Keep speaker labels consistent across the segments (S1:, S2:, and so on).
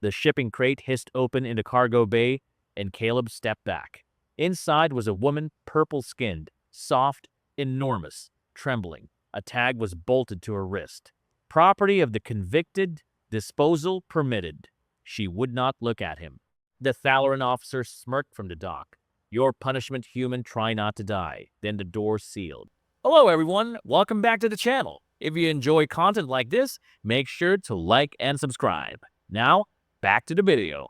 S1: The shipping crate hissed open into cargo bay, and Caleb stepped back. Inside was a woman, purple-skinned, soft, enormous, trembling. A tag was bolted to her wrist. Property of the convicted, disposal permitted. She would not look at him. The Thalaran officer smirked from the dock. Your punishment, human, try not to die. Then the door sealed. Hello, everyone. Welcome back to the channel. If you enjoy content like this, make sure to like and subscribe. Now, back to the video.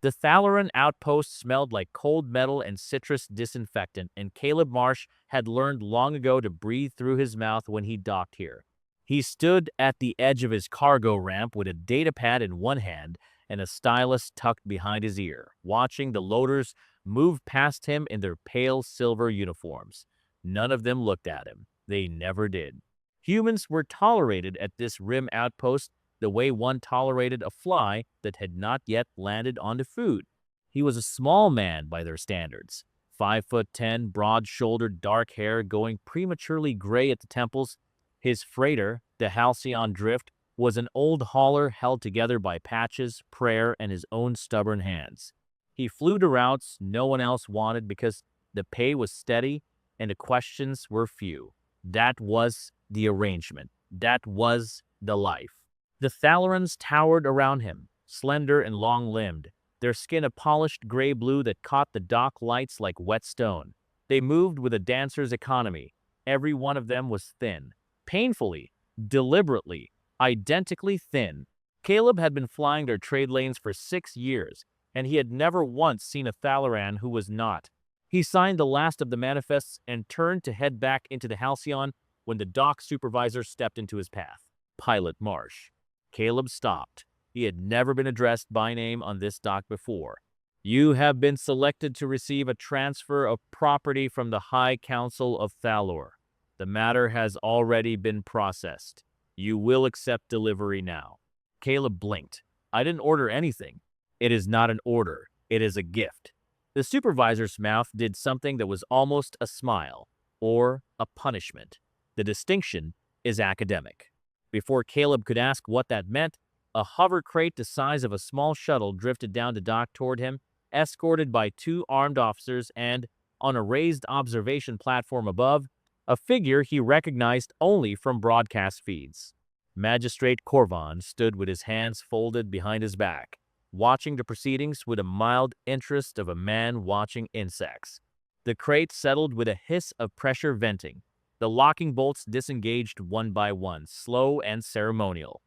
S1: The Thalaran outpost smelled like cold metal and citrus disinfectant, and Caleb Marsh had learned long ago to breathe through his mouth when he docked here. He stood at the edge of his cargo ramp with a datapad in one hand and a stylus tucked behind his ear, watching the loaders move past him in their pale silver uniforms. None of them looked at him. They never did. Humans were tolerated at this rim outpost the way one tolerated a fly that had not yet landed onto food. He was a small man by their standards. 5'10", broad-shouldered, dark hair going prematurely gray at the temples. His freighter, the Halcyon Drift, was an old hauler held together by patches, prayer, and his own stubborn hands. He flew to routes no one else wanted because the pay was steady and the questions were few. That was the arrangement. That was the life. The Thalarans towered around him, slender and long-limbed, their skin a polished gray blue that caught the dock lights like wet stone. They moved with a dancer's economy. Every one of them was thin. Painfully, deliberately, identically thin. Caleb had been flying their trade lanes for 6 years, and he had never once seen a Thalaran who was not. He signed the last of the manifests and turned to head back into the Halcyon when the dock supervisor stepped into his path. Pilot Marsh. Caleb stopped. He had never been addressed by name on this dock before. You have been selected to receive a transfer of property from the High Council of Thalor. The matter has already been processed. You will accept delivery now. Caleb blinked. I didn't order anything. It is not an order. It is a gift. The supervisor's mouth did something that was almost a smile, or a punishment. The distinction is academic. Before Caleb could ask what that meant, a hover crate the size of a small shuttle drifted down the dock toward him, escorted by 2 armed officers, and, on a raised observation platform above, a figure he recognized only from broadcast feeds. Magistrate Corvan stood with his hands folded behind his back, watching the proceedings with a mild interest of a man watching insects. The crate settled with a hiss of pressure venting. The locking bolts disengaged one by one, slow and ceremonial.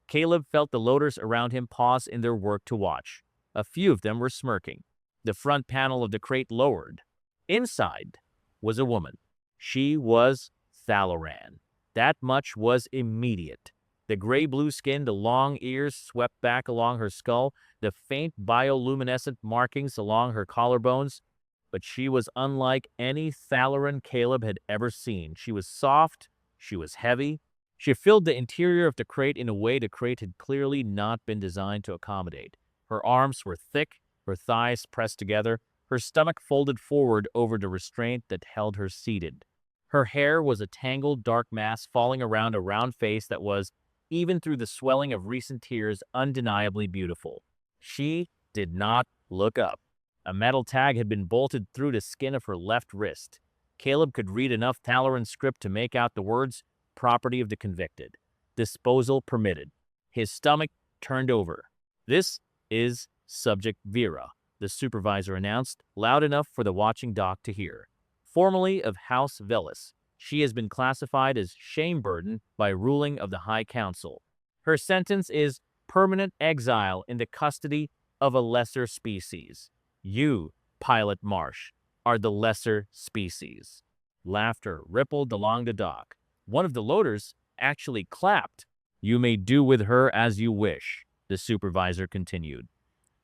S1: Caleb felt the loaders around him pause in their work to watch. A few of them were smirking. The front panel of the crate lowered. Inside was a woman. She was Thalaran. That much was immediate. The gray-blue skin, the long ears swept back along her skull, the faint bioluminescent markings along her collarbones. But she was unlike any Thalaran Caleb had ever seen. She was soft. She was heavy. She filled the interior of the crate in a way the crate had clearly not been designed to accommodate. Her arms were thick, her thighs pressed together, her stomach folded forward over the restraint that held her seated. Her hair was a tangled dark mass falling around a round face that was, even through the swelling of recent tears, undeniably beautiful. She did not look up. A metal tag had been bolted through the skin of her left wrist. Caleb could read enough Thalaran script to make out the words, property of the convicted. Disposal permitted. His stomach turned over. This is Subject Vera, the supervisor announced, loud enough for the watching dock to hear. Formerly of House Velis, she has been classified as shame burden by ruling of the High Council. Her sentence is permanent exile in the custody of a lesser species. You, Pilot Marsh, are the lesser species. Laughter rippled along the dock. One of the loaders actually clapped. You may do with her as you wish, the supervisor continued.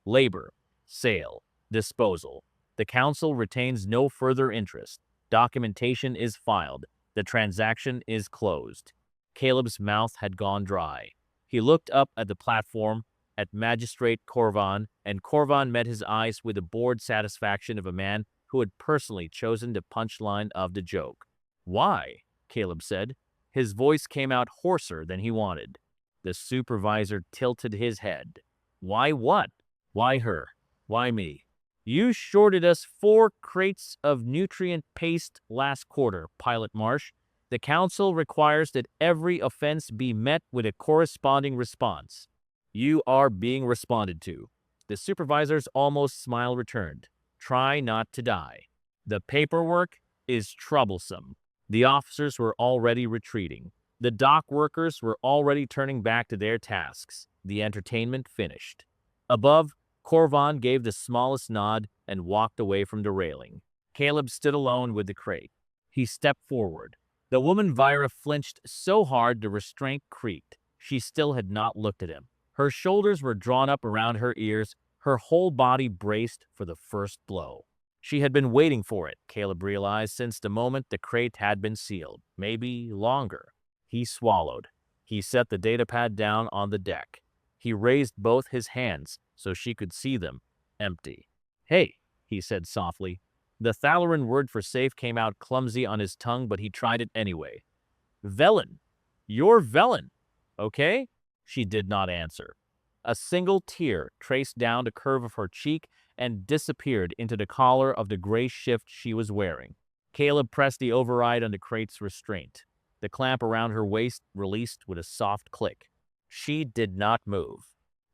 S1: Labor, sale, disposal. The council retains no further interest. Documentation is filed. The transaction is closed. Caleb's mouth had gone dry. He looked up at the platform, at Magistrate Corvan, and Corvan met his eyes with the bored satisfaction of a man who had personally chosen the punchline of the joke. Why? Caleb said. His voice came out hoarser than he wanted. The supervisor tilted his head. Why what? Why her? Why me? You shorted us 4 crates of nutrient paste last quarter, Pilot Marsh. The council requires that every offense be met with a corresponding response. You are being responded to. The supervisor's almost smile returned. Try not to die. The paperwork is troublesome. The officers were already retreating. The dock workers were already turning back to their tasks. The entertainment finished. Above, Corvan gave the smallest nod and walked away from the railing. Caleb stood alone with the crate. He stepped forward. The woman Vira flinched so hard the restraint creaked. She still had not looked at him. Her shoulders were drawn up around her ears, her whole body braced for the first blow. She had been waiting for it, Caleb realized, since the moment the crate had been sealed. Maybe longer. He swallowed. He set the datapad down on the deck. He raised both his hands so she could see them, empty. Hey, he said softly. The Thalaran word for safe came out clumsy on his tongue, but he tried it anyway. Velen. You're Velen. Okay? She did not answer. A single tear traced down the curve of her cheek and disappeared into the collar of the gray shift she was wearing. Caleb pressed the override on the crate's restraint. The clamp around her waist released with a soft click. She did not move.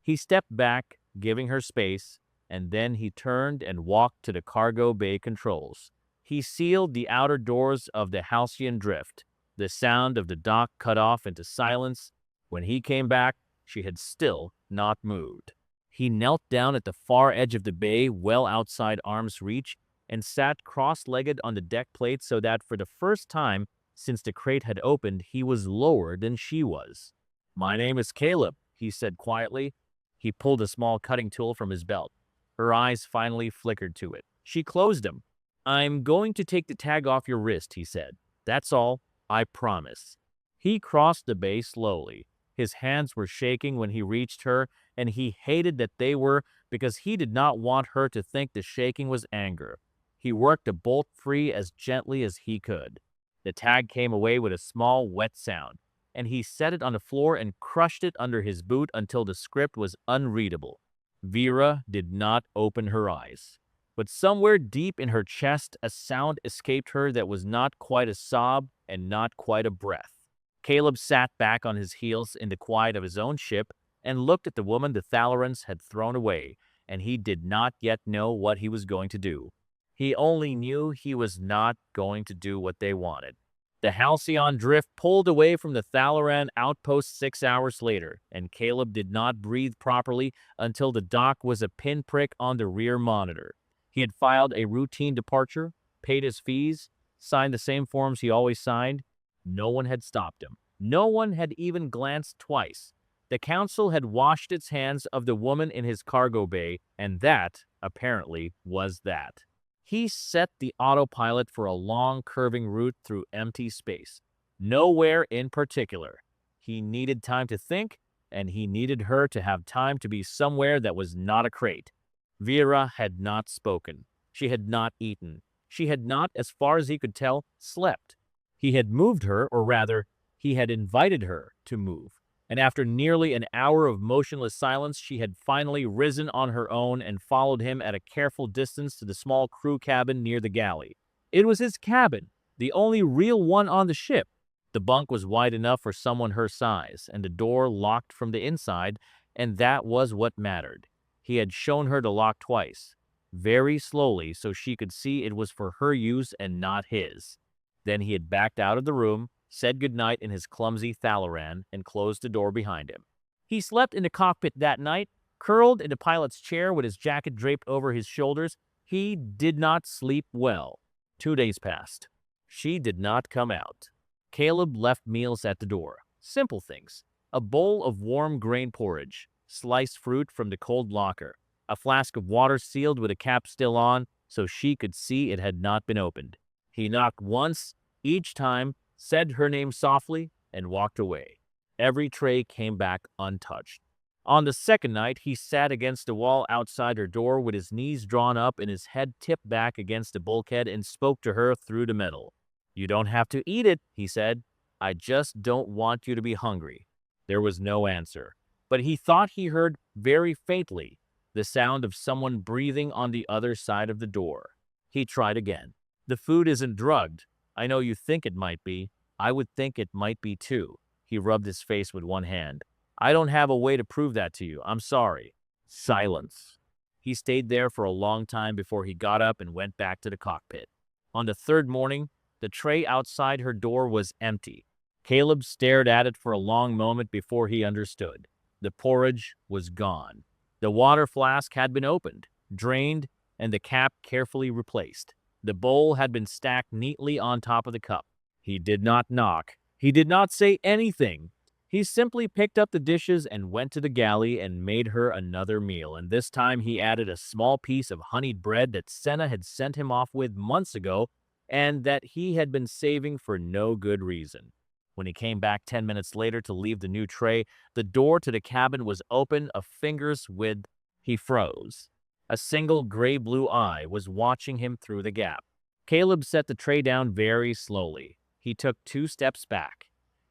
S1: He stepped back, giving her space, and then he turned and walked to the cargo bay controls. He sealed the outer doors of the Halcyon Drift. The sound of the dock cut off into silence. When he came back, she had still not moved. He knelt down at the far edge of the bay, well outside arm's reach, and sat cross-legged on the deck plate so that for the first time since the crate had opened, he was lower than she was. My name is Caleb, he said quietly. He pulled a small cutting tool from his belt. Her eyes finally flickered to it. She closed them. I'm going to take the tag off your wrist, he said. That's all, I promise. He crossed the bay slowly. His hands were shaking when he reached her, and he hated that they were because he did not want her to think the shaking was anger. He worked the bolt free as gently as he could. The tag came away with a small, wet sound, and he set it on the floor and crushed it under his boot until the script was unreadable. Vera did not open her eyes. But somewhere deep in her chest, a sound escaped her that was not quite a sob and not quite a breath. Caleb sat back on his heels in the quiet of his own ship and looked at the woman the Thalarans had thrown away, and he did not yet know what he was going to do. He only knew he was not going to do what they wanted. The Halcyon Drift pulled away from the Thalaran outpost 6 hours later, and Caleb did not breathe properly until the dock was a pinprick on the rear monitor. He had filed a routine departure, paid his fees, signed the same forms he always signed. No one had stopped him. No one had even glanced twice. The council had washed its hands of the woman in his cargo bay, and that, apparently, was that. He set the autopilot for a long, curving route through empty space. Nowhere in particular. He needed time to think, and he needed her to have time to be somewhere that was not a crate. Vera had not spoken. She had not eaten. She had not, as far as he could tell, slept. He had moved her, or rather, he had invited her to move. And after nearly an hour of motionless silence, she had finally risen on her own and followed him at a careful distance to the small crew cabin near the galley. It was his cabin, the only real one on the ship. The bunk was wide enough for someone her size, and the door locked from the inside, and that was what mattered. He had shown her the lock twice, very slowly so she could see it was for her use and not his. Then he had backed out of the room, said goodnight in his clumsy Thalaran, and closed the door behind him. He slept in the cockpit that night, curled in the pilot's chair with his jacket draped over his shoulders. He did not sleep well. 2 days passed. She did not come out. Caleb left meals at the door. Simple things. A bowl of warm grain porridge, sliced fruit from the cold locker, a flask of water sealed with a cap still on so she could see it had not been opened. He knocked once, each time, said her name softly, and walked away. Every tray came back untouched. On the second night, he sat against the wall outside her door with his knees drawn up and his head tipped back against the bulkhead and spoke to her through the metal. You don't have to eat it, he said. I just don't want you to be hungry. There was no answer, but he thought he heard very faintly, the sound of someone breathing on the other side of the door. He tried again. The food isn't drugged. I know you think it might be. I would think it might be too. He rubbed his face with one hand. I don't have a way to prove that to you. I'm sorry. Silence. He stayed there for a long time before he got up and went back to the cockpit. On the third morning, the tray outside her door was empty. Caleb stared at it for a long moment before he understood. The porridge was gone. The water flask had been opened, drained, and the cap carefully replaced. The bowl had been stacked neatly on top of the cup. He did not knock. He did not say anything. He simply picked up the dishes and went to the galley and made her another meal, and this time he added a small piece of honeyed bread that Senna had sent him off with months ago and that he had been saving for no good reason. When he came back 10 minutes later to leave the new tray, the door to the cabin was open a finger's width. He froze. A single gray-blue eye was watching him through the gap. Caleb set the tray down very slowly. He took 2 steps back.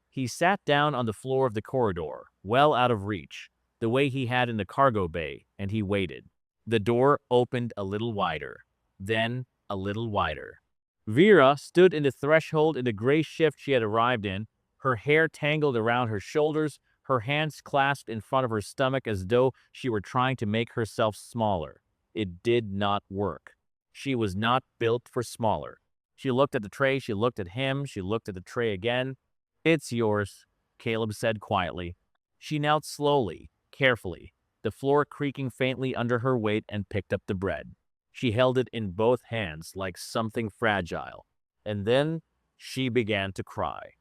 S1: He sat down on the floor of the corridor, well out of reach, the way he had in the cargo bay, and he waited. The door opened a little wider, then a little wider. Vera stood in the threshold in the gray shift she had arrived in, her hair tangled around her shoulders, her hands clasped in front of her stomach as though she were trying to make herself smaller. It did not work. She was not built for smaller. She looked at the tray, she looked at him, she looked at the tray again. It's yours, Caleb said quietly. She knelt slowly, carefully, the floor creaking faintly under her weight, and picked up the bread. She held it in both hands like something fragile. And then she began to cry.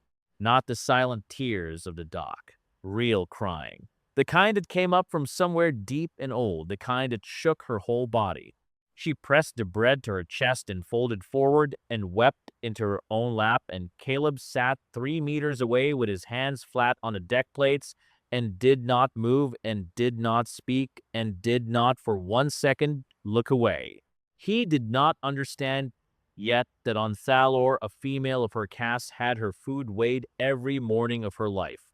S1: Not the silent tears of the dock, real crying. The kind that came up from somewhere deep and old, the kind that shook her whole body. She pressed the bread to her chest and folded forward and wept into her own lap, and Caleb sat 3 meters away with his hands flat on the deck plates and did not move and did not speak and did not for 1 second look away. He did not understand yet that on Thalor a female of her caste had her food weighed every morning of her life.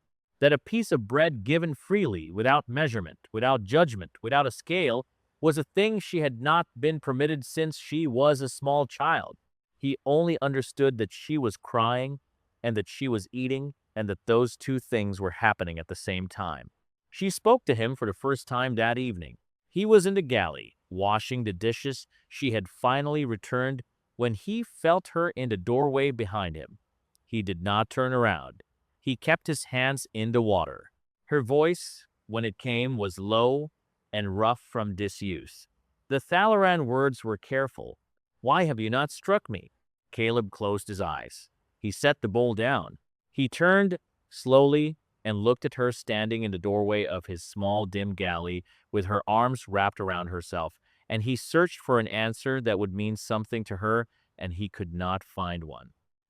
S1: That a piece of bread given freely, without measurement, without judgment, without a scale, was a thing she had not been permitted since she was a small child. He only understood that she was crying and that she was eating, and that those 2 things were happening at the same time. She spoke to him for the first time that evening. He was in the galley, washing the dishes. She had finally returned when he felt her in the doorway behind him. He did not turn around. He kept his hands in the water. Her voice, when it came, was low and rough from disuse. The Thalaran words were careful. Why have you not struck me? Caleb closed his eyes. He set the bowl down. He turned slowly and looked at her standing in the doorway of his small, dim galley with her arms wrapped around herself, and he searched for an answer that would mean something to her, and he could not find one.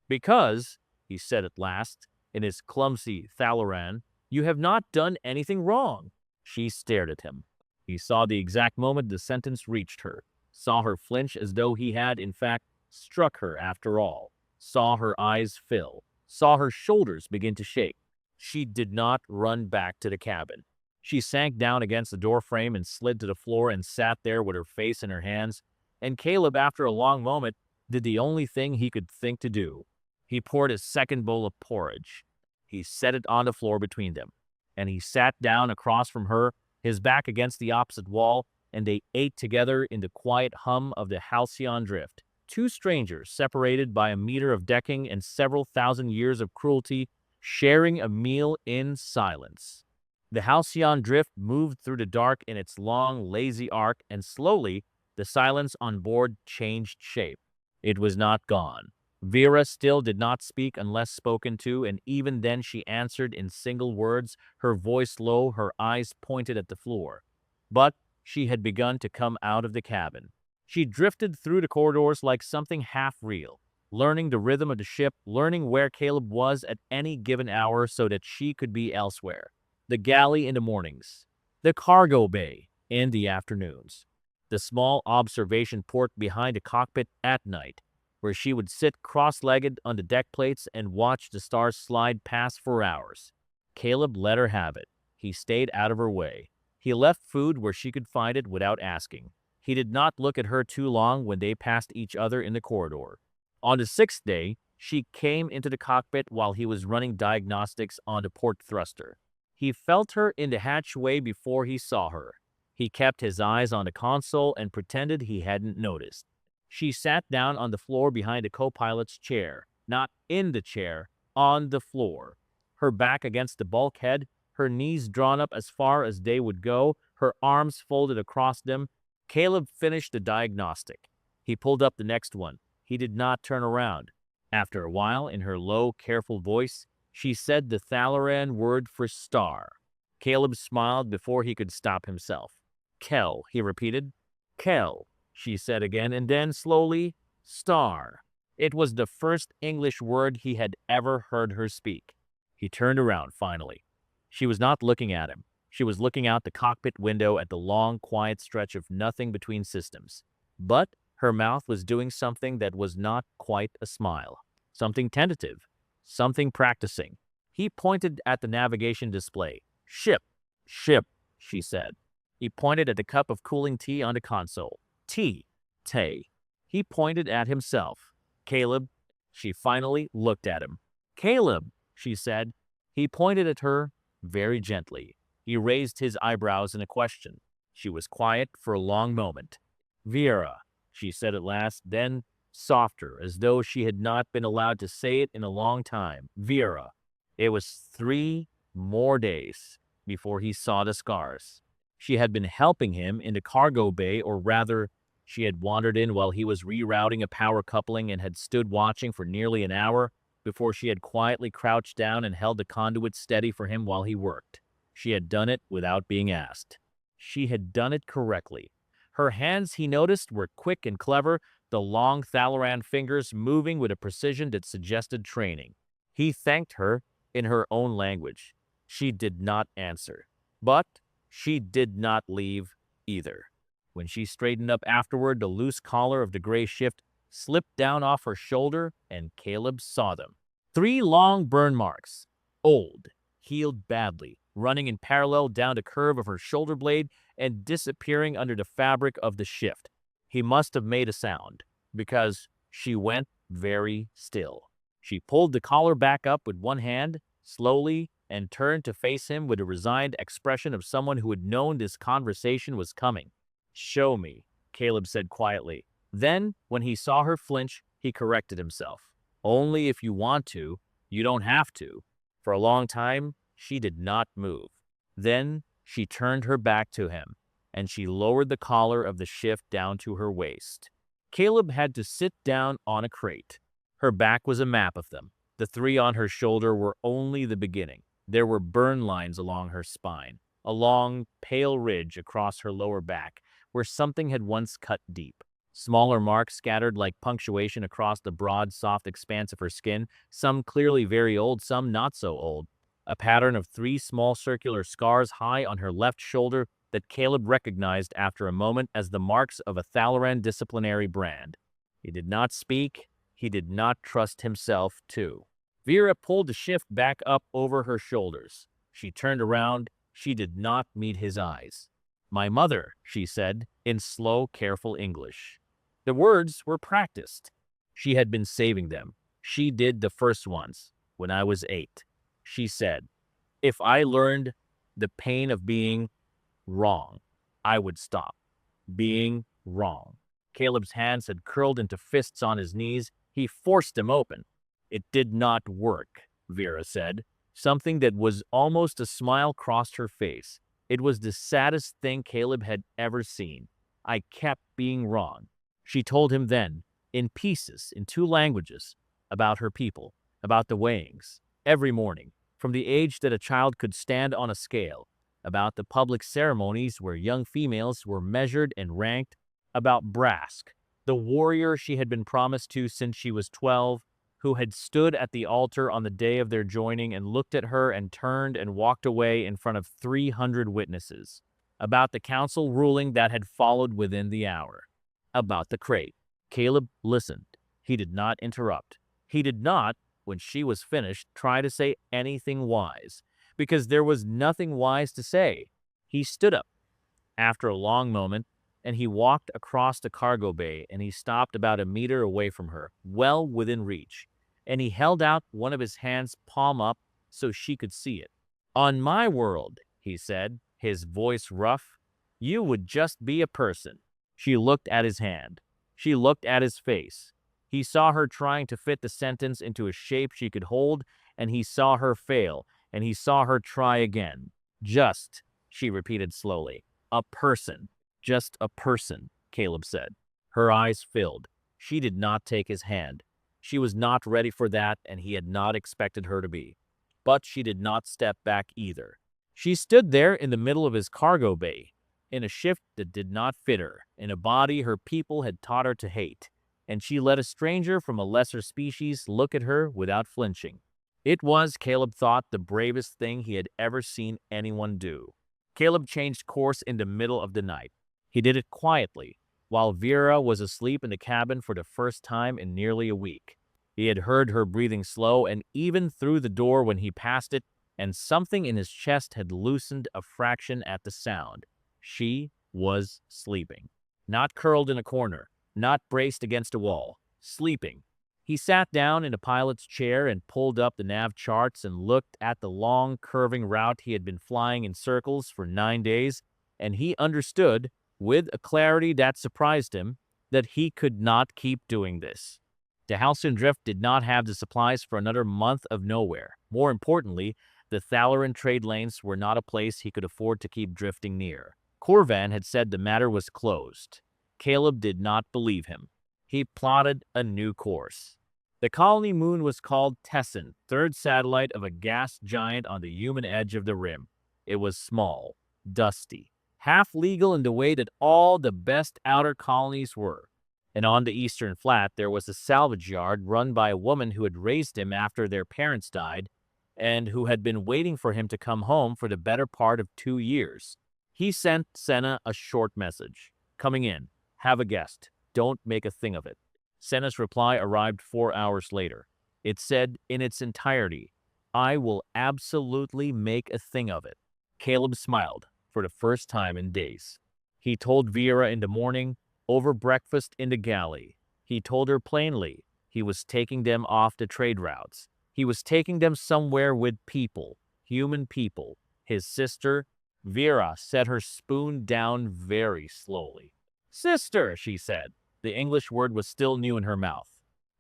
S1: Because, he said at last, in his clumsy Thalaran, you have not done anything wrong. She stared at him. He saw the exact moment the sentence reached her, saw her flinch as though he had, in fact, struck her after all, saw her eyes fill, saw her shoulders begin to shake. She did not run back to the cabin. She sank down against the doorframe and slid to the floor and sat there with her face in her hands, and Caleb, after a long moment, did the only thing he could think to do. He poured a second bowl of porridge. He set it on the floor between them, and he sat down across from her, his back against the opposite wall, and they ate together in the quiet hum of the Halcyon Drift. 2 strangers separated by a meter of decking and several thousand years of cruelty, sharing a meal in silence. The Halcyon Drift moved through the dark in its long, lazy arc, and slowly the silence on board changed shape. It was not gone. Vera still did not speak unless spoken to, and even then she answered in single words, her voice low, her eyes pointed at the floor. But she had begun to come out of the cabin. She drifted through the corridors like something half-real, learning the rhythm of the ship, learning where Caleb was at any given hour so that she could be elsewhere. The galley in the mornings, the cargo bay in the afternoons, the small observation port behind the cockpit at night, where she would sit cross-legged on the deck plates and watch the stars slide past for hours. Caleb let her have it. He stayed out of her way. He left food where she could find it without asking. He did not look at her too long when they passed each other in the corridor. On the sixth day, she came into the cockpit while he was running diagnostics on the port thruster. He felt her in the hatchway before he saw her. He kept his eyes on the console and pretended he hadn't noticed. She sat down on the floor behind the co-pilot's chair, not in the chair, on the floor. Her back against the bulkhead, her knees drawn up as far as they would go, her arms folded across them. Caleb finished the diagnostic. He pulled up the next one. He did not turn around. After a while, in her low, careful voice, she said the Thalaran word for star. Caleb smiled before he could stop himself. Kel, he repeated. Kel, she said again, and then slowly, star. It was the first English word he had ever heard her speak. He turned around finally. She was not looking at him. She was looking out the cockpit window at the long, quiet stretch of nothing between systems. But her mouth was doing something that was not quite a smile. Something tentative. Something practicing. He pointed at the navigation display. Ship. Ship, she said. He pointed at the cup of cooling tea on the console. Tea. Tay. He pointed at himself. Caleb. She finally looked at him. Caleb, she said. He pointed at her very gently. He raised his eyebrows in a question. She was quiet for a long moment. Vera, she said at last, then softer, as though she had not been allowed to say it in a long time. Vera. It was 3 more days before he saw the scars. She had been helping him in the cargo bay, or rather, she had wandered in while he was rerouting a power coupling and had stood watching for nearly an hour before she had quietly crouched down and held the conduit steady for him while he worked. She had done it without being asked. She had done it correctly. Her hands, he noticed, were quick and clever, the long Thalaran fingers moving with a precision that suggested training. He thanked her in her own language. She did not answer. But she did not leave either. When she straightened up afterward, the loose collar of the gray shift slipped down off her shoulder, and Caleb saw them. 3 long burn marks. Old, healed badly, running in parallel down the curve of her shoulder blade and disappearing under the fabric of the shift. He must have made a sound, because she went very still. She pulled the collar back up with one hand, slowly, and turned to face him with a resigned expression of someone who had known this conversation was coming. Show me, Caleb said quietly. Then, when he saw her flinch, he corrected himself. Only if you want to, you don't have to. For a long time, she did not move. Then she turned her back to him, and she lowered the collar of the shift down to her waist. Caleb had to sit down on a crate. Her back was a map of them. The 3 on her shoulder were only the beginning. There were burn lines along her spine, a long, pale ridge across her lower back, where something had once cut deep. Smaller marks scattered like punctuation across the broad, soft expanse of her skin, some clearly very old, some not so old. A pattern of 3 small circular scars high on her left shoulder that Caleb recognized after a moment as the marks of a Thalaran disciplinary brand. He did not speak. He did not trust himself, too. Vera pulled the shift back up over her shoulders. She turned around. She did not meet his eyes. My mother, she said, in slow, careful English. The words were practiced. She had been saving them. She did the first ones when I was 8. She said, if I learned the pain of being wrong, I would stop being wrong. Caleb's hands had curled into fists on his knees. He forced them open. It did not work, Vera said. Something that was almost a smile crossed her face. It was the saddest thing Caleb had ever seen. I kept being wrong. She told him then, in pieces, in 2 languages, about her people, about the weighings, every morning, from the age that a child could stand on a scale, about the public ceremonies where young females were measured and ranked, about Brask, the warrior she had been promised to since she was 12, who had stood at the altar on the day of their joining and looked at her and turned and walked away in front of 300 witnesses, about the council ruling that had followed within the hour, about the crate. Caleb listened. He did not interrupt. He did not, when she was finished, try to say anything wise, because there was nothing wise to say. He stood up, After a long moment, and he walked across the cargo bay and he stopped about a meter away from her, well within reach, and he held out one of his hands palm up so she could see it. On my world, he said, his voice rough, you would just be a person. She looked at his hand. She looked at his face. He saw her trying to fit the sentence into a shape she could hold, and he saw her fail, and he saw her try again. Just, she repeated slowly, a person. Just a person, Caleb said. Her eyes filled. She did not take his hand. She was not ready for that, and he had not expected her to be. But she did not step back either. She stood there in the middle of his cargo bay, in a shift that did not fit her, in a body her people had taught her to hate, and she let a stranger from a lesser species look at her without flinching. It was, Caleb thought, the bravest thing he had ever seen anyone do. Caleb changed course in the middle of the night. He did it quietly, while Vera was asleep in the cabin for the first time in nearly a week. He had heard her breathing slow and even through the door when he passed it, and something in his chest had loosened a fraction at the sound. She was sleeping. Not curled in a corner, not braced against a wall. Sleeping. He sat down in a pilot's chair and pulled up the nav charts and looked at the long, curving route he had been flying in circles for 9 days, and he understood, with a clarity that surprised him, that he could not keep doing this. The Halcyon Drift did not have the supplies for another month of nowhere. More importantly, the Thalaran trade lanes were not a place he could afford to keep drifting near. Corvan had said the matter was closed. Caleb did not believe him. He plotted a new course. The colony moon was called Tessin, third satellite of a gas giant on the human edge of the rim. It was small, dusty, half legal in the way that all the best outer colonies were. And on the eastern flat there was a salvage yard run by a woman who had raised him after their parents died and who had been waiting for him to come home for the better part of 2 years. He sent Senna a short message. Coming in. Have a guest. Don't make a thing of it. Senna's reply arrived 4 hours later. It said in its entirety, I will absolutely make a thing of it. Caleb smiled for the first time in days. He told Vera in the morning, over breakfast in the galley. He told her plainly he was taking them off the trade routes. He was taking them somewhere with people, human people. His sister, Vera, set her spoon down very slowly. Sister, she said. The English word was still new in her mouth.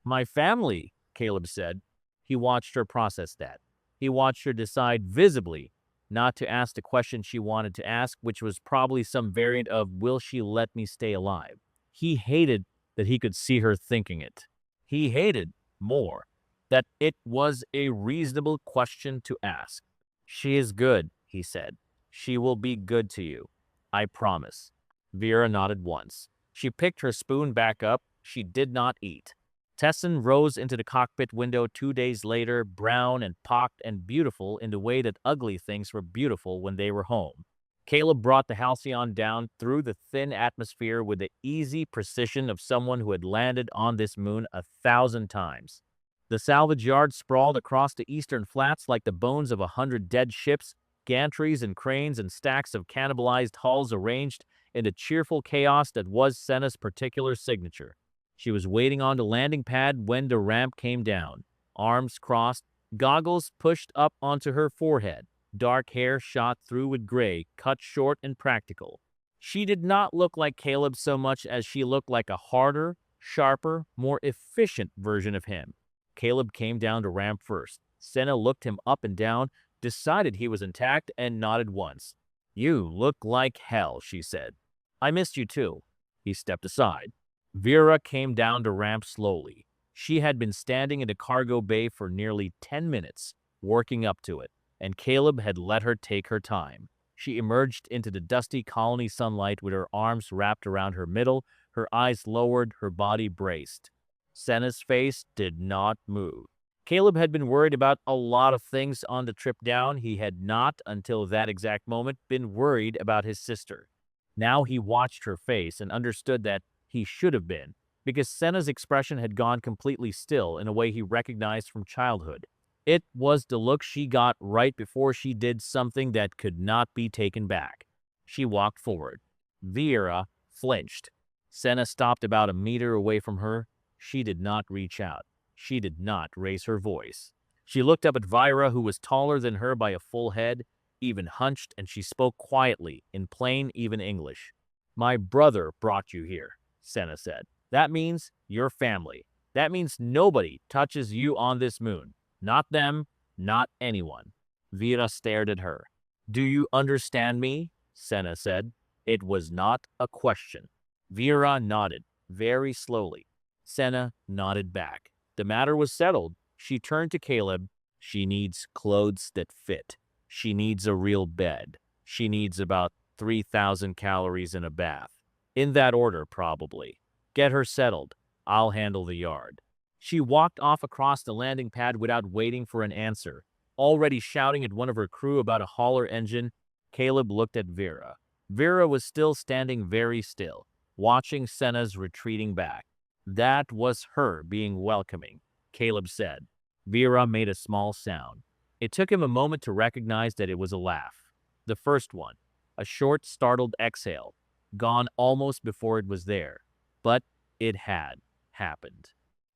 S1: My family, Caleb said. He watched her process that. He watched her decide visibly not to ask the question she wanted to ask, which was probably some variant of, will she let me stay alive? He hated that he could see her thinking it. He hated, more, that it was a reasonable question to ask. She is good, he said. She will be good to you. I promise. Vera nodded once. She picked her spoon back up. She did not eat. Tessin rose into the cockpit window 2 days later, brown and pocked and beautiful in the way that ugly things were beautiful when they were home. Caleb brought the Halcyon down through the thin atmosphere with the easy precision of someone who had landed on this moon 1,000 times. The salvage yard sprawled across the eastern flats like the bones of 100 dead ships, gantries and cranes and stacks of cannibalized hulls arranged in the cheerful chaos that was Senna's particular signature. She was waiting on the landing pad when the ramp came down, arms crossed, goggles pushed up onto her forehead, dark hair shot through with gray, cut short and practical. She did not look like Caleb so much as she looked like a harder, sharper, more efficient version of him. Caleb came down the ramp first. Senna looked him up and down, decided he was intact, and nodded once. You look like hell, she said. I missed you too. He stepped aside. Vera came down the ramp slowly. She had been standing in the cargo bay for nearly 10 minutes, working up to it, and Caleb had let her take her time. She emerged into the dusty colony sunlight with her arms wrapped around her middle, her eyes lowered, her body braced. Senna's face did not move. Caleb had been worried about a lot of things on the trip down. He had not, until that exact moment, been worried about his sister. Now he watched her face and understood that he should have been, because Senna's expression had gone completely still in a way he recognized from childhood. It was the look she got right before she did something that could not be taken back. She walked forward. Vera flinched. Senna stopped about a meter away from her. She did not reach out. She did not raise her voice. She looked up at Vira, who was taller than her by a full head, even hunched, and she spoke quietly, in plain, even English. My brother brought you here, Senna said. That means your family. That means nobody touches you on this moon. Not them, not anyone. Vera stared at her. Do you understand me? Senna said. It was not a question. Vera nodded, very slowly. Senna nodded back. The matter was settled. She turned to Caleb. She needs clothes that fit. She needs a real bed. She needs about 3,000 calories in a bath. In that order, probably. Get her settled. I'll handle the yard. She walked off across the landing pad without waiting for an answer. Already shouting at one of her crew about a hauler engine, Caleb looked at Vera. Vera was still standing very still, watching Senna's retreating back. That was her being welcoming, Caleb said. Vera made a small sound. It took him a moment to recognize that it was a laugh. The first one, a short, startled exhale, gone almost before it was there. But it had happened.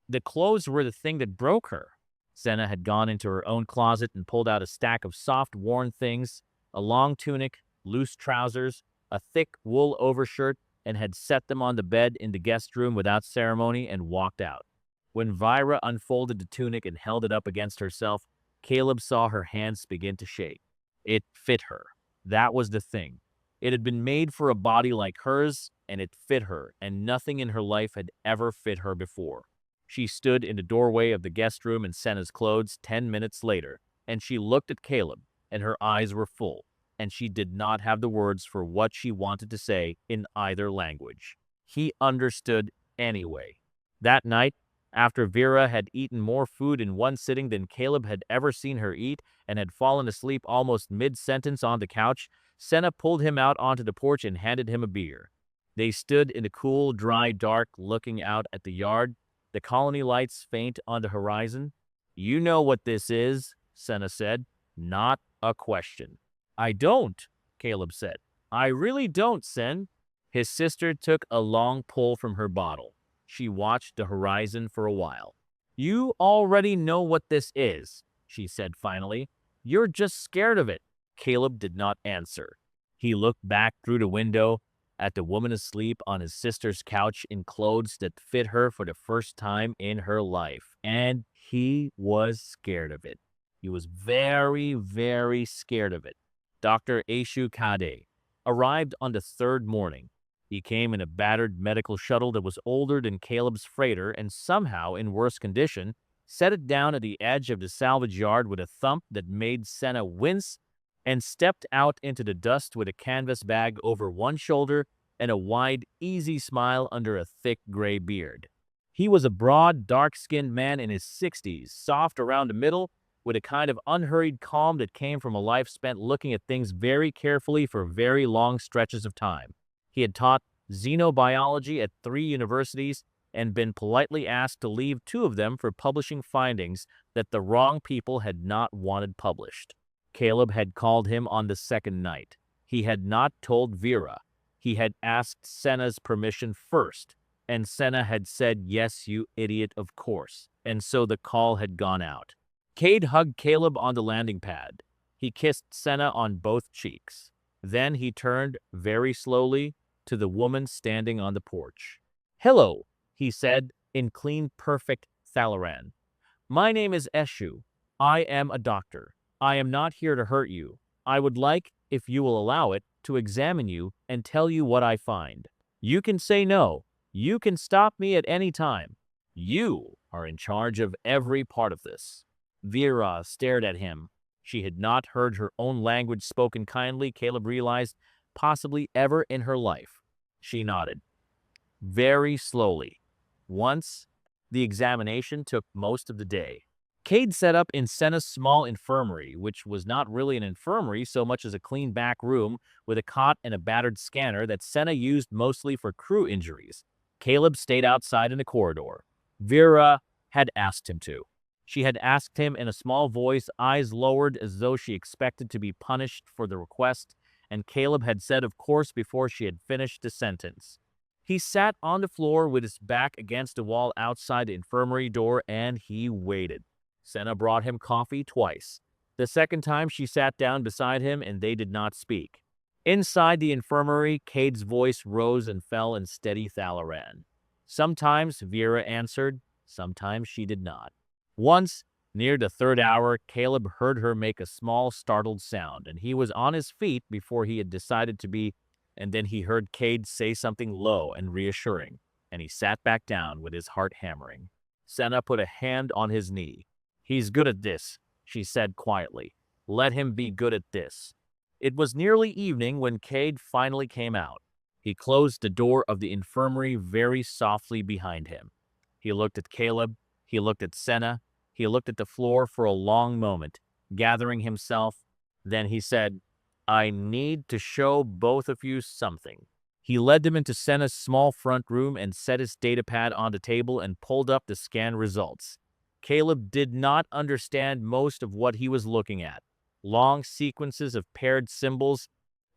S1: The clothes were the thing that broke her. Senna had gone into her own closet and pulled out a stack of soft, worn things, a long tunic, loose trousers, a thick wool overshirt, and had set them on the bed in the guest room without ceremony and walked out. When Vira unfolded the tunic and held it up against herself, Caleb saw her hands begin to shake. It fit her. That was the thing. It had been made for a body like hers, and it fit her, and nothing in her life had ever fit her before. She stood in the doorway of the guest room in Senna's clothes 10 minutes later, and she looked at Caleb, and her eyes were full, and she did not have the words for what she wanted to say in either language. He understood anyway. That night, after Vera had eaten more food in one sitting than Caleb had ever seen her eat and had fallen asleep almost mid-sentence on the couch, Senna pulled him out onto the porch and handed him a beer. They stood in the cool, dry dark, looking out at the yard, the colony lights faint on the horizon. You know what this is, Senna said. Not a question. I don't, Caleb said. I really don't, Sen. His sister took a long pull from her bottle. She watched the horizon for a while. You already know what this is, she said finally. You're just scared of it. Caleb did not answer. He looked back through the window at the woman asleep on his sister's couch in clothes that fit her for the first time in her life, and he was scared of it. He was very, very scared of it. Dr. Eshu Kade arrived on the third morning. He came in a battered medical shuttle that was older than Caleb's freighter and somehow in worse condition, set it down at the edge of the salvage yard with a thump that made Senna wince, and stepped out into the dust with a canvas bag over one shoulder and a wide, easy smile under a thick gray beard. He was a broad, dark-skinned man in his 60s, soft around the middle, with a kind of unhurried calm that came from a life spent looking at things very carefully for very long stretches of time. He had taught xenobiology at 3 universities and been politely asked to leave 2 of them for publishing findings that the wrong people had not wanted published. Caleb had called him on the second night. He had not told Vera. He had asked Senna's permission first, and Senna had said, yes, you idiot, of course, and so the call had gone out. Cade hugged Caleb on the landing pad. He kissed Senna on both cheeks. Then he turned, very slowly, to the woman standing on the porch. Hello, he said, in clean, perfect Thalaran. My name is Eshu. I am a doctor. I am not here to hurt you. I would like, if you will allow it, to examine you and tell you what I find. You can say no. You can stop me at any time. You are in charge of every part of this. Vera stared at him. She had not heard her own language spoken kindly, Caleb realized, possibly ever in her life. She nodded. Very slowly. Once, the examination took most of the day. Cade set up in Senna's small infirmary, which was not really an infirmary so much as a clean back room with a cot and a battered scanner that Senna used mostly for crew injuries. Caleb stayed outside in the corridor. Vera had asked him to. She had asked him in a small voice, eyes lowered as though she expected to be punished for the request, and Caleb had said of course before she had finished the sentence. He sat on the floor with his back against the wall outside the infirmary door, and he waited. Senna brought him coffee twice. The second time she sat down beside him and they did not speak. Inside the infirmary, Cade's voice rose and fell in steady Thalaran. Sometimes Vera answered, sometimes she did not. Once, near the third hour, Caleb heard her make a small startled sound, and he was on his feet before he had decided to be, and then he heard Cade say something low and reassuring, and he sat back down with his heart hammering. Senna put a hand on his knee. "He's good at this," she said quietly. "Let him be good at this." It was nearly evening when Cade finally came out. He closed the door of the infirmary very softly behind him. He looked at Caleb, he looked at Senna, he looked at the floor for a long moment, gathering himself. Then he said, "I need to show both of you something." He led them into Senna's small front room and set his datapad on the table and pulled up the scan results. Caleb did not understand most of what he was looking at. Long sequences of paired symbols,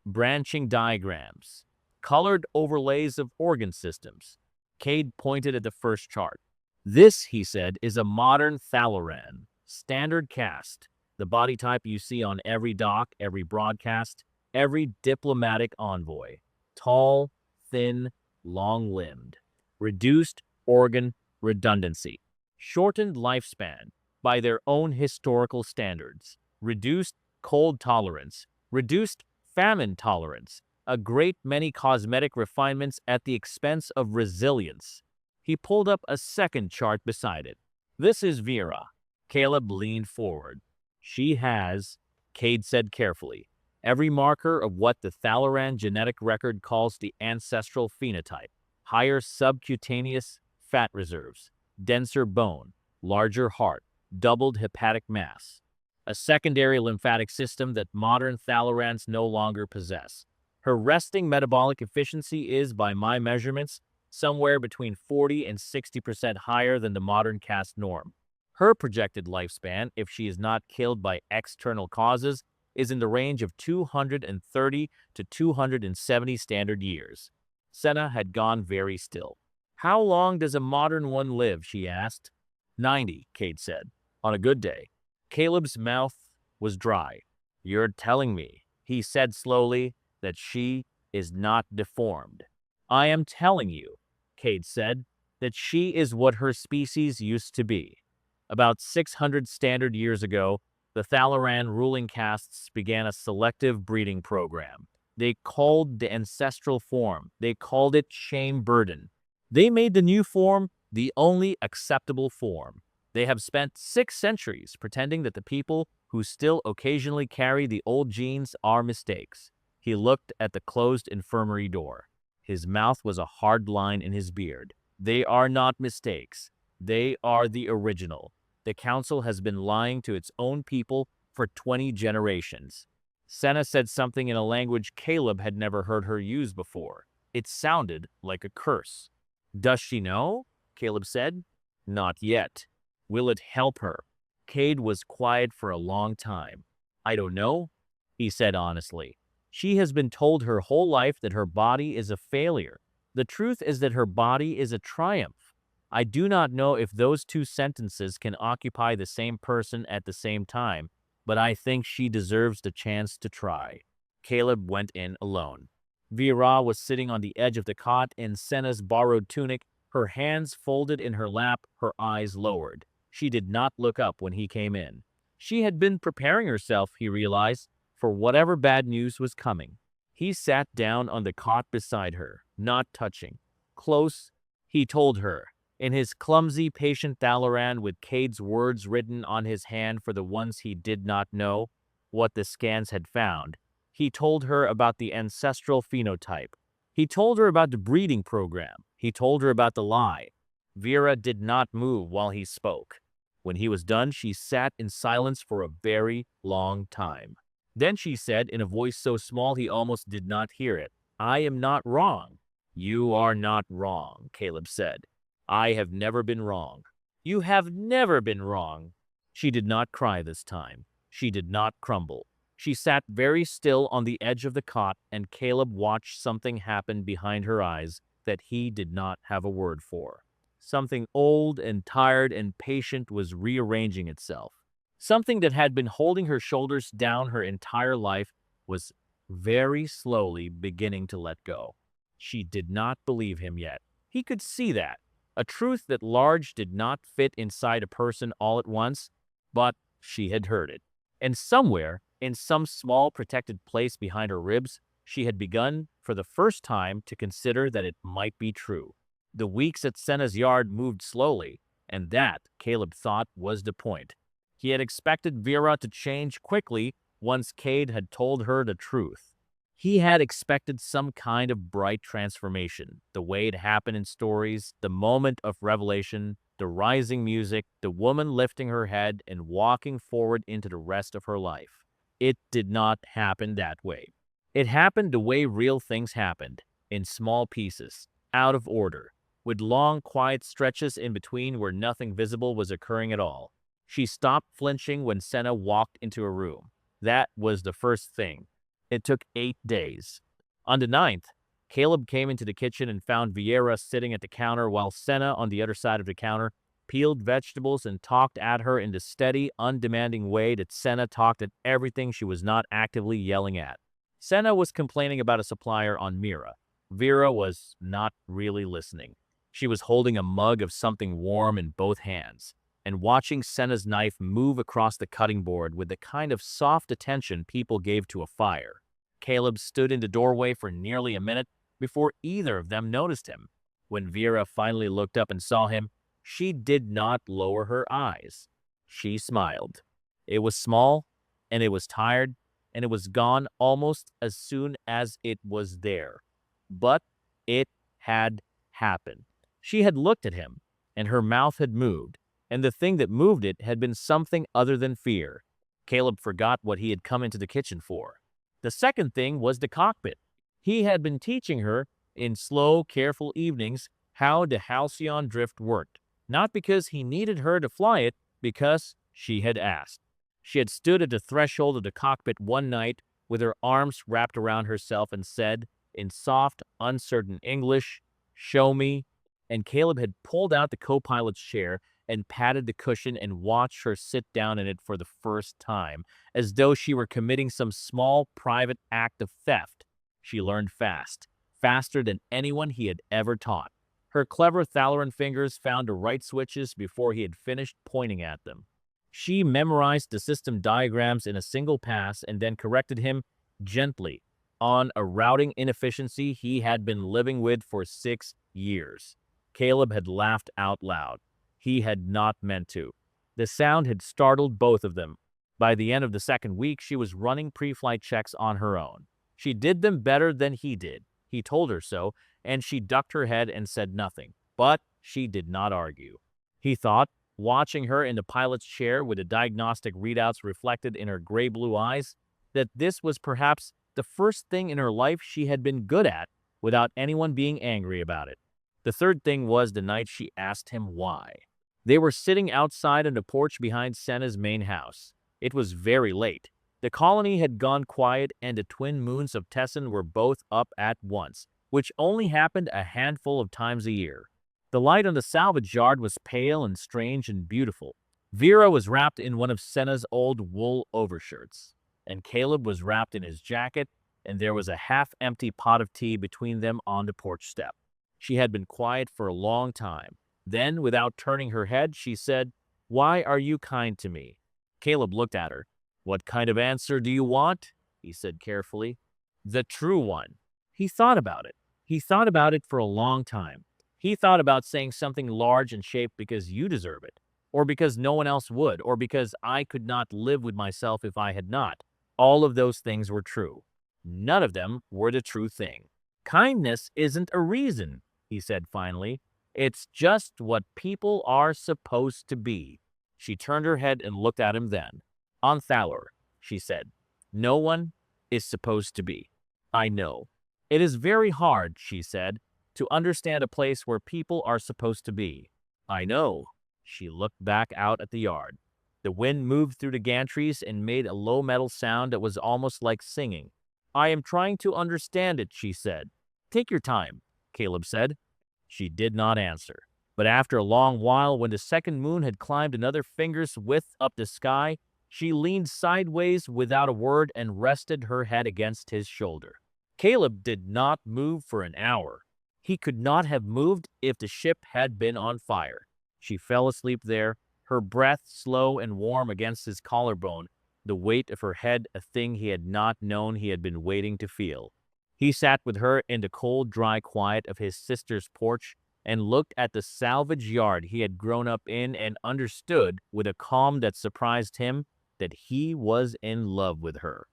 S1: branching diagrams, colored overlays of organ systems. Cade pointed at the first chart. "This," he said, "is a modern Thalaran, standard cast, the body type you see on every dock, every broadcast, every diplomatic envoy. Tall, thin, long-limbed. Reduced organ redundancy. Shortened lifespan by their own historical standards. Reduced cold tolerance. Reduced famine tolerance. A great many cosmetic refinements at the expense of resilience." He pulled up a second chart beside it. "This is Vera." Caleb leaned forward. "She has," Cade said carefully, "every marker of what the Thalaran genetic record calls the ancestral phenotype. Higher subcutaneous fat reserves, denser bone, larger heart, doubled hepatic mass. A secondary lymphatic system that modern Thalarans no longer possess. Her resting metabolic efficiency is, by my measurements, somewhere between 40 and 60% higher than the modern caste norm. Her projected lifespan, if she is not killed by external causes, is in the range of 230 to 270 standard years." Senna had gone very still. "How long does a modern one live?" she asked. 90, Cade said, "on a good day." Caleb's mouth was dry. "You're telling me," he said slowly, "that she is not deformed." "I am telling you," Cade said, "that she is what her species used to be. About 600 standard years ago, the Thalaran ruling castes began a selective breeding program. They called the ancestral form. They called it shame burden. They made the new form the only acceptable form. They have spent 6 centuries pretending that the people who still occasionally carry the old genes are mistakes." He looked at the closed infirmary door. His mouth was a hard line in his beard. "They are not mistakes. They are the original. The council has been lying to its own people for 20 generations." Senna said something in a language Caleb had never heard her use before. It sounded like a curse. "Does she know?" Caleb said. "Not yet." "Will it help her?" Cade was quiet for a long time. "I don't know," he said honestly. "She has been told her whole life that her body is a failure. The truth is that her body is a triumph. I do not know if those two sentences can occupy the same person at the same time, but I think she deserves the chance to try." Caleb went in alone. Vera was sitting on the edge of the cot in Senna's borrowed tunic, her hands folded in her lap, her eyes lowered. She did not look up when he came in. She had been preparing herself, he realized, for whatever bad news was coming. He sat down on the cot beside her, not touching. "Close," he told her, in his clumsy, patient Thalaran, with Cade's words written on his hand for the ones he did not know, what the scans had found. He told her about the ancestral phenotype. He told her about the breeding program. He told her about the lie. Vera did not move while he spoke. When he was done, she sat in silence for a very long time. Then she said, in a voice so small he almost did not hear it, "I am not wrong." "You are not wrong," Caleb said. "I have never been wrong." "You have never been wrong." She did not cry this time. She did not crumble. She sat very still on the edge of the cot, and Caleb watched something happen behind her eyes that he did not have a word for. Something old and tired and patient was rearranging itself. Something that had been holding her shoulders down her entire life was very slowly beginning to let go. She did not believe him yet. He could see that. A truth that large did not fit inside a person all at once, but she had heard it. And somewhere, in some small protected place behind her ribs, she had begun, for the first time, to consider that it might be true. The weeks at Senna's yard moved slowly, and that, Caleb thought, was the point. He had expected Vera to change quickly once Cade had told her the truth. He had expected some kind of bright transformation, the way it happened in stories, the moment of revelation, the rising music, the woman lifting her head and walking forward into the rest of her life. It did not happen that way. It happened the way real things happened, in small pieces, out of order, with long, quiet stretches in between where nothing visible was occurring at all. She stopped flinching when Senna walked into her room. That was the first thing. It took 8 days. On the 9th, Caleb came into the kitchen and found Vieira sitting at the counter while Senna, on the other side of the counter, peeled vegetables and talked at her in the steady, undemanding way that Senna talked at everything she was not actively yelling at. Senna was complaining about a supplier on Mira. Vera was not really listening. She was holding a mug of something warm in both hands and watching Senna's knife move across the cutting board with the kind of soft attention people gave to a fire. Caleb stood in the doorway for nearly a minute before either of them noticed him. When Vera finally looked up and saw him, she did not lower her eyes. She smiled. It was small, and it was tired, and it was gone almost as soon as it was there. But it had happened. She had looked at him, and her mouth had moved, and the thing that moved it had been something other than fear. Caleb forgot what he had come into the kitchen for. The second thing was the cockpit. He had been teaching her, in slow, careful evenings, how the halcyon drift worked, not because he needed her to fly it, because she had asked. She had stood at the threshold of the cockpit one night with her arms wrapped around herself and said, in soft, uncertain English, "Show me," and Caleb had pulled out the co-pilot's chair and patted the cushion and watched her sit down in it for the first time, as though she were committing some small private act of theft. She learned fast, faster than anyone he had ever taught. Her clever Thalaran fingers found the right switches before he had finished pointing at them. She memorized the system diagrams in a single pass and then corrected him gently on a routing inefficiency he had been living with for 6 years. Caleb had laughed out loud. He had not meant to. The sound had startled both of them. By the end of the second week, she was running pre-flight checks on her own. She did them better than he did. He told her so, and she ducked her head and said nothing. But she did not argue. He thought, watching her in the pilot's chair with the diagnostic readouts reflected in her gray-blue eyes, that this was perhaps the first thing in her life she had been good at without anyone being angry about it. The third thing was the night she asked him why. They were sitting outside on the porch behind Senna's main house. It was very late. The colony had gone quiet and the twin moons of Tessin were both up at once, which only happened a handful of times a year. The light on the salvage yard was pale and strange and beautiful. Vera was wrapped in one of Senna's old wool overshirts, and Caleb was wrapped in his jacket, and there was a half-empty pot of tea between them on the porch step. She had been quiet for a long time. Then, without turning her head, she said, "Why are you kind to me?" Caleb looked at her. "What kind of answer do you want?" he said carefully. "The true one." He thought about it. He thought about it for a long time. He thought about saying something large and shaped because you deserve it, or because no one else would, or because I could not live with myself if I had not. All of those things were true. None of them were the true thing. "Kindness isn't a reason," he said finally. "It's just what people are supposed to be." She turned her head and looked at him then. "On Thalor," she said, "no one is supposed to be. I know. It is very hard," she said, "to understand a place where people are supposed to be." "I know." She looked back out at the yard. The wind moved through the gantries and made a low metal sound that was almost like singing. "I am trying to understand it," she said. "Take your time," Caleb said. She did not answer. But after a long while, when the second moon had climbed another finger's width up the sky, she leaned sideways without a word and rested her head against his shoulder. Caleb did not move for an hour. He could not have moved if the ship had been on fire. She fell asleep there, her breath slow and warm against his collarbone, the weight of her head a thing he had not known he had been waiting to feel. He sat with her in the cold, dry quiet of his sister's porch and looked at the salvage yard he had grown up in and understood with a calm that surprised him that he was in love with her.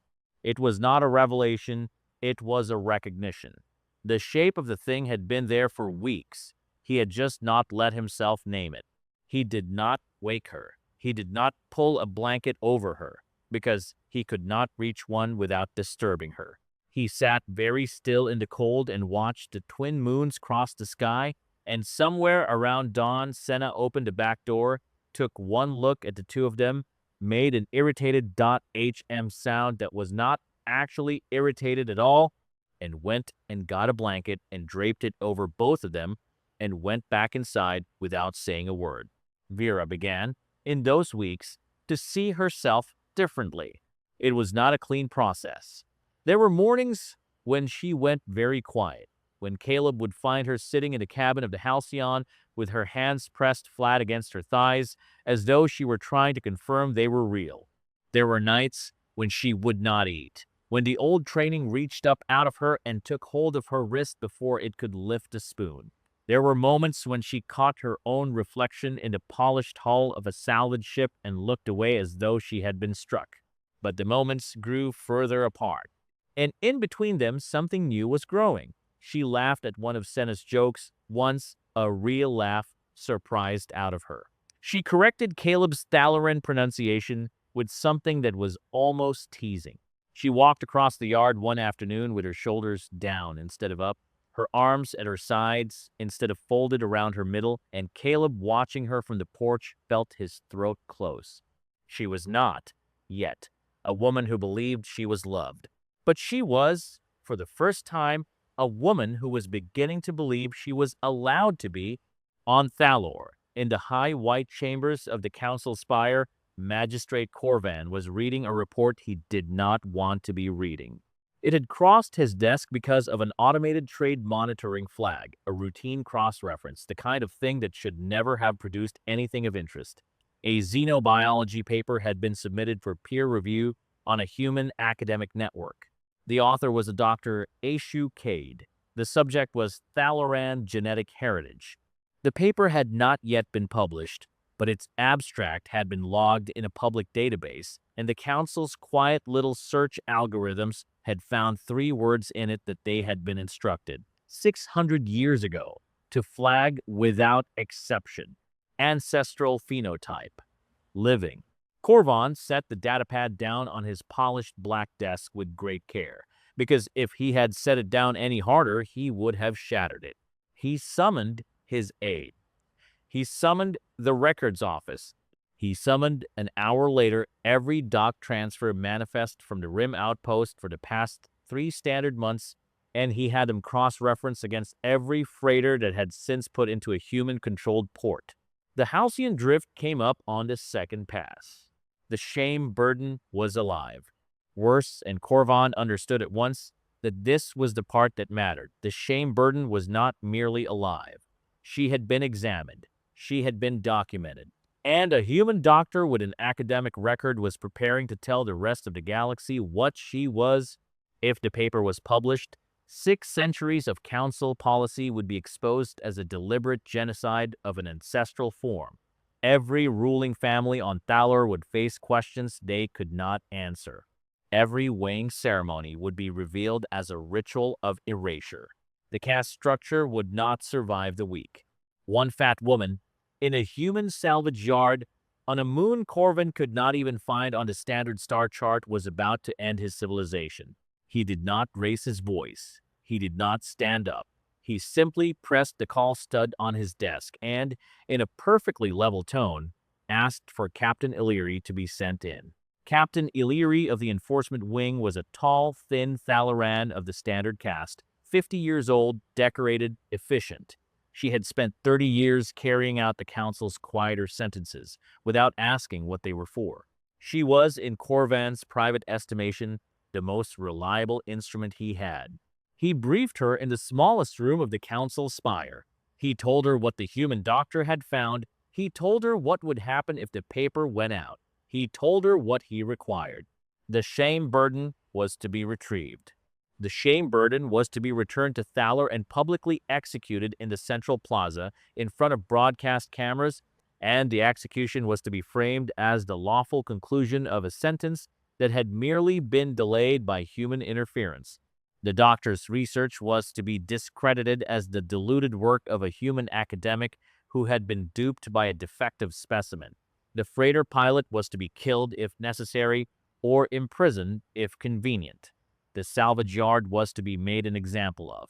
S1: It was not a revelation, it was a recognition. The shape of the thing had been there for weeks. He had just not let himself name it. He did not wake her. He did not pull a blanket over her, because he could not reach one without disturbing her. He sat very still in the cold and watched the twin moons cross the sky, and somewhere around dawn, Senna opened the back door, took one look at the two of them, made an irritated "hm" sound that was not actually irritated at all, and went and got a blanket and draped it over both of them and went back inside without saying a word. Vera began, in those weeks, to see herself differently. It was not a clean process. There were mornings when she went very quiet, when Caleb would find her sitting in the cabin of the Halcyon with her hands pressed flat against her thighs, as though she were trying to confirm they were real. There were nights when she would not eat, when the old training reached up out of her and took hold of her wrist before it could lift a spoon. There were moments when she caught her own reflection in the polished hull of a salvage ship and looked away as though she had been struck. But the moments grew further apart, and in between them something new was growing. She laughed at one of Senna's jokes, once a real laugh surprised out of her. She corrected Caleb's Thalaran pronunciation with something that was almost teasing. She walked across the yard one afternoon with her shoulders down instead of up, her arms at her sides instead of folded around her middle, and Caleb, watching her from the porch, felt his throat close. She was not, yet, a woman who believed she was loved. But she was, for the first time, a woman who was beginning to believe she was allowed to be. On Thalor, in the high white chambers of the council spire, Magistrate Corvan was reading a report he did not want to be reading. It had crossed his desk because of an automated trade monitoring flag, a routine cross-reference, the kind of thing that should never have produced anything of interest. A xenobiology paper had been submitted for peer review on a human academic network. The author was a Dr. Aishu Cade. The subject was Thalaran genetic heritage. The paper had not yet been published, but its abstract had been logged in a public database, and the council's quiet little search algorithms had found 3 words in it that they had been instructed 600 years ago to flag without exception: ancestral phenotype, living. Corvan set the datapad down on his polished black desk with great care, because if he had set it down any harder, he would have shattered it. He summoned his aide. He summoned the records office. He summoned, an hour later, every dock transfer manifest from the Rim outpost for the past 3 standard months, and he had them cross-reference against every freighter that had since put into a human-controlled port. The Halcyon drift came up on the second pass. The shame burden was alive. Worse, and Corvan understood at once, that this was the part that mattered. The shame burden was not merely alive. She had been examined. She had been documented. And a human doctor with an academic record was preparing to tell the rest of the galaxy what she was. If the paper was published, 6 centuries of council policy would be exposed as a deliberate genocide of an ancestral form. Every ruling family on Thalor would face questions they could not answer. Every weighing ceremony would be revealed as a ritual of erasure. The caste structure would not survive the week. One fat woman, in a human salvage yard, on a moon Corvan could not even find on the standard star chart, was about to end his civilization. He did not raise his voice. He did not stand up. He simply pressed the call stud on his desk and, in a perfectly level tone, asked for Captain Illyri to be sent in. Captain Illyri of the Enforcement Wing was a tall, thin Thalaran of the standard caste, 50 years old, decorated, efficient. She had spent 30 years carrying out the Council's quieter sentences, without asking what they were for. She was, in Corvan's private estimation, the most reliable instrument he had. He briefed her in the smallest room of the Council spire. He told her what the human doctor had found. He told her what would happen if the paper went out. He told her what he required. The shame burden was to be retrieved. The shame burden was to be returned to Thaler and publicly executed in the central plaza in front of broadcast cameras, and the execution was to be framed as the lawful conclusion of a sentence that had merely been delayed by human interference. The doctor's research was to be discredited as the deluded work of a human academic who had been duped by a defective specimen. The freighter pilot was to be killed if necessary, or imprisoned if convenient. The salvage yard was to be made an example of.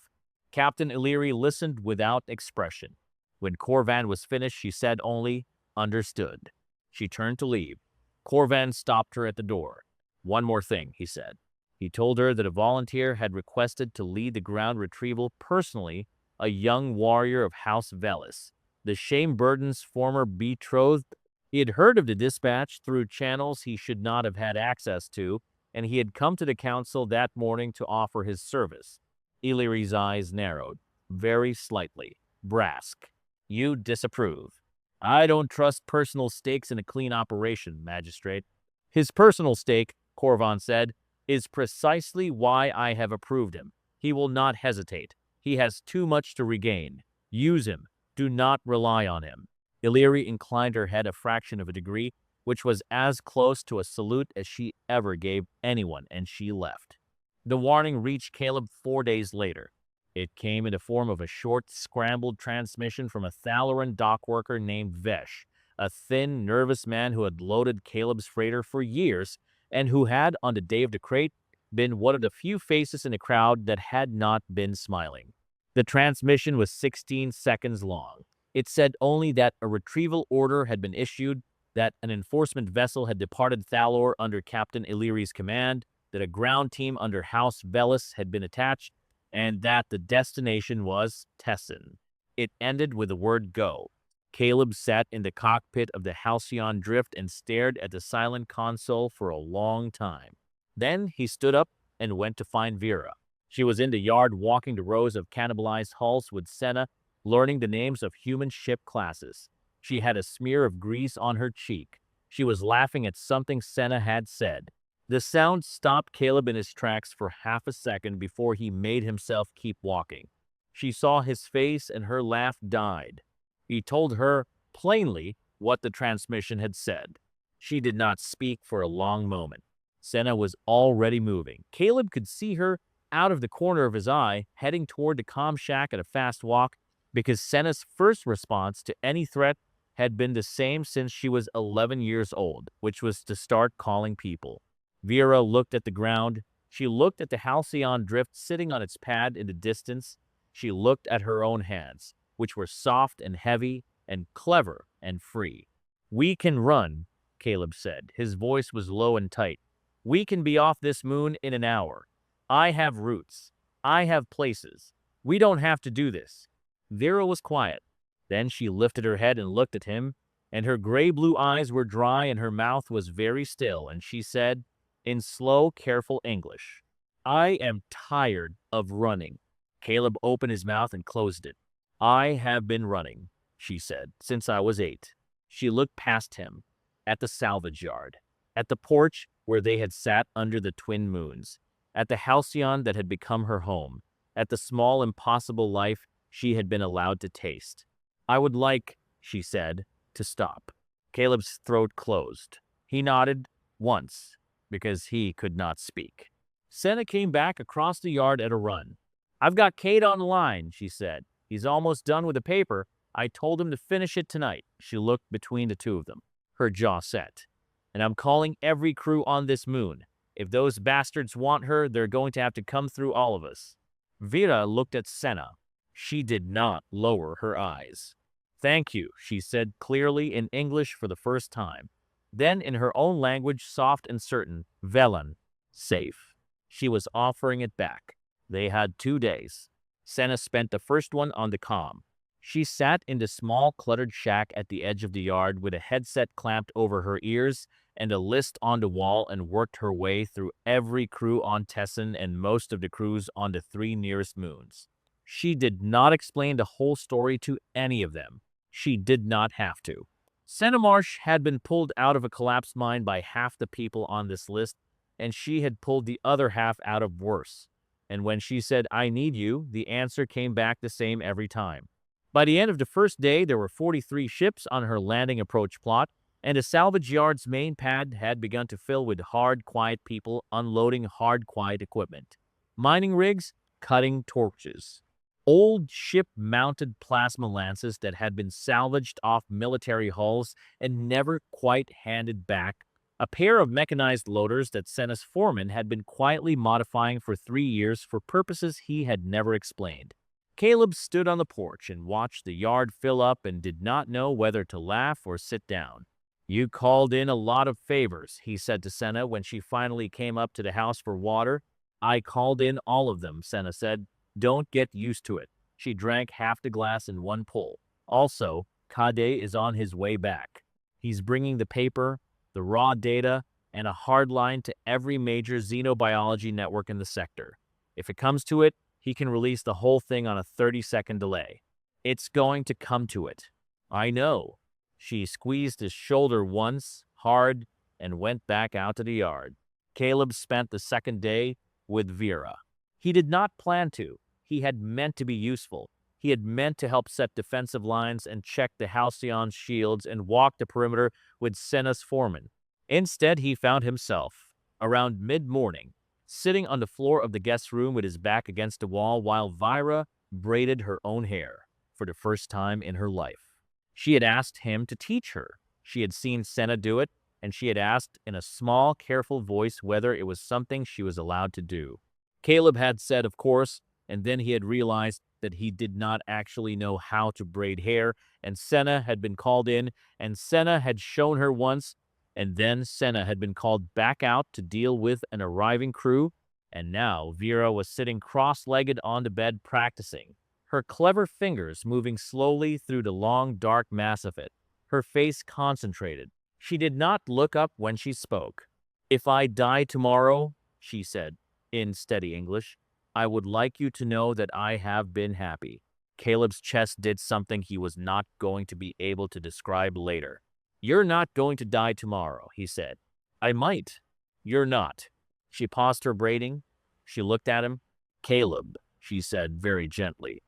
S1: Captain Illyri listened without expression. When Corvan was finished, she said only, "Understood." She turned to leave. Corvan stopped her at the door. "One more thing," he said. He told her that a volunteer had requested to lead the ground retrieval personally, a young warrior of House Velis, the shame burden's former betrothed. He had heard of the dispatch through channels he should not have had access to, and he had come to the council that morning to offer his service. Illyri's eyes narrowed, very slightly. Brask. "You disapprove." "I don't trust personal stakes in a clean operation, Magistrate." "His personal stake," Corvan said, "is precisely why I have approved him. He will not hesitate. He has too much to regain. Use him. Do not rely on him." Illyri inclined her head a fraction of a degree, which was as close to a salute as she ever gave anyone, and she left. The warning reached Caleb 4 days later. It came in the form of a short, scrambled transmission from a Thalaran dockworker named Vesh, a thin, nervous man who had loaded Caleb's freighter for years, and who had, on the day of the crate, been one of the few faces in the crowd that had not been smiling. The transmission was 16 seconds long. It said only that a retrieval order had been issued, that an enforcement vessel had departed Thalor under Captain Illyri's command, that a ground team under House Velis had been attached, and that the destination was Tessin. It ended with the word "go." Caleb sat in the cockpit of the Halcyon Drift and stared at the silent console for a long time. Then he stood up and went to find Vera. She was in the yard walking the rows of cannibalized hulls with Senna, learning the names of human ship classes. She had a smear of grease on her cheek. She was laughing at something Senna had said. The sound stopped Caleb in his tracks for half a second before he made himself keep walking. She saw his face and her laugh died. He told her plainly what the transmission had said. She did not speak for a long moment. Senna was already moving. Caleb could see her out of the corner of his eye, heading toward the comm shack at a fast walk, because Senna's first response to any threat had been the same since she was 11 years old, which was to start calling people. Vera looked at the ground. She looked at the Halcyon Drift sitting on its pad in the distance. She looked at her own hands, which were soft and heavy and clever and free. "We can run," Caleb said. His voice was low and tight. "We can be off this moon in an hour. I have routes. I have places. We don't have to do this." Vera was quiet. Then she lifted her head and looked at him, and her gray-blue eyes were dry and her mouth was very still, and she said, in slow, careful English, "I am tired of running." Caleb opened his mouth and closed it. "I have been running," she said, "since I was 8. She looked past him, at the salvage yard, at the porch where they had sat under the twin moons, at the halcyon that had become her home, at the small, impossible life she had been allowed to taste. "I would like," she said, "to stop." Caleb's throat closed. He nodded once, because he could not speak. Senna came back across the yard at a run. "I've got Kate on the line," she said. "He's almost done with the paper. I told him to finish it tonight." She looked between the two of them. Her jaw set. "And I'm calling every crew on this moon. If those bastards want her, they're going to have to come through all of us." Vera looked at Senna. She did not lower her eyes. "Thank you," she said clearly in English for the first time. Then in her own language, soft and certain, "Velan." Safe. She was offering it back. They had 2 days. Senna spent the first one on the comm. She sat in the small, cluttered shack at the edge of the yard with a headset clamped over her ears and a list on the wall and worked her way through every crew on Tessin and most of the crews on the 3 nearest moons. She did not explain the whole story to any of them. She did not have to. Senna Marsh had been pulled out of a collapsed mine by half the people on this list, and she had pulled the other half out of worse. And when she said, "I need you," the answer came back the same every time. By the end of the first day, there were 43 ships on her landing approach plot, and the salvage yard's main pad had begun to fill with hard, quiet people unloading hard, quiet equipment. Mining rigs, cutting torches. Old ship-mounted plasma lances that had been salvaged off military hulls and never quite handed back. A pair of mechanized loaders that Senna's foreman had been quietly modifying for 3 years for purposes he had never explained. Caleb stood on the porch and watched the yard fill up and did not know whether to laugh or sit down. "You called in a lot of favors," he said to Senna when she finally came up to the house for water. "I called in all of them," Senna said. "Don't get used to it." She drank half the glass in one pull. "Also, Kade is on his way back. He's bringing the paper, the raw data, and a hard line to every major xenobiology network in the sector. If it comes to it, he can release the whole thing on a 30-second delay. It's going to come to it." "I know." She squeezed his shoulder once, hard, and went back out to the yard. Caleb spent the second day with Vera. He did not plan to. He had meant to be useful. He had meant to help set defensive lines and check the Halcyon's shields and walk the perimeter with Senna's foreman. Instead, he found himself, around mid-morning, sitting on the floor of the guest room with his back against the wall while Vira braided her own hair for the first time in her life. She had asked him to teach her. She had seen Senna do it, and she had asked in a small, careful voice whether it was something she was allowed to do. Caleb had said, of course, and then he had realized that he did not actually know how to braid hair, and Senna had been called in, and Senna had shown her once, and then Senna had been called back out to deal with an arriving crew, and now Vera was sitting cross-legged on the bed practicing, her clever fingers moving slowly through the long, dark mass of it, her face concentrated. She did not look up when she spoke. "If I die tomorrow," she said, in steady English, "I would like you to know that I have been happy." Caleb's chest did something he was not going to be able to describe later. "You're not going to die tomorrow," he said. "I might." "You're not." She paused her braiding. She looked at him. "Caleb," she said very gently,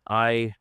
S1: "I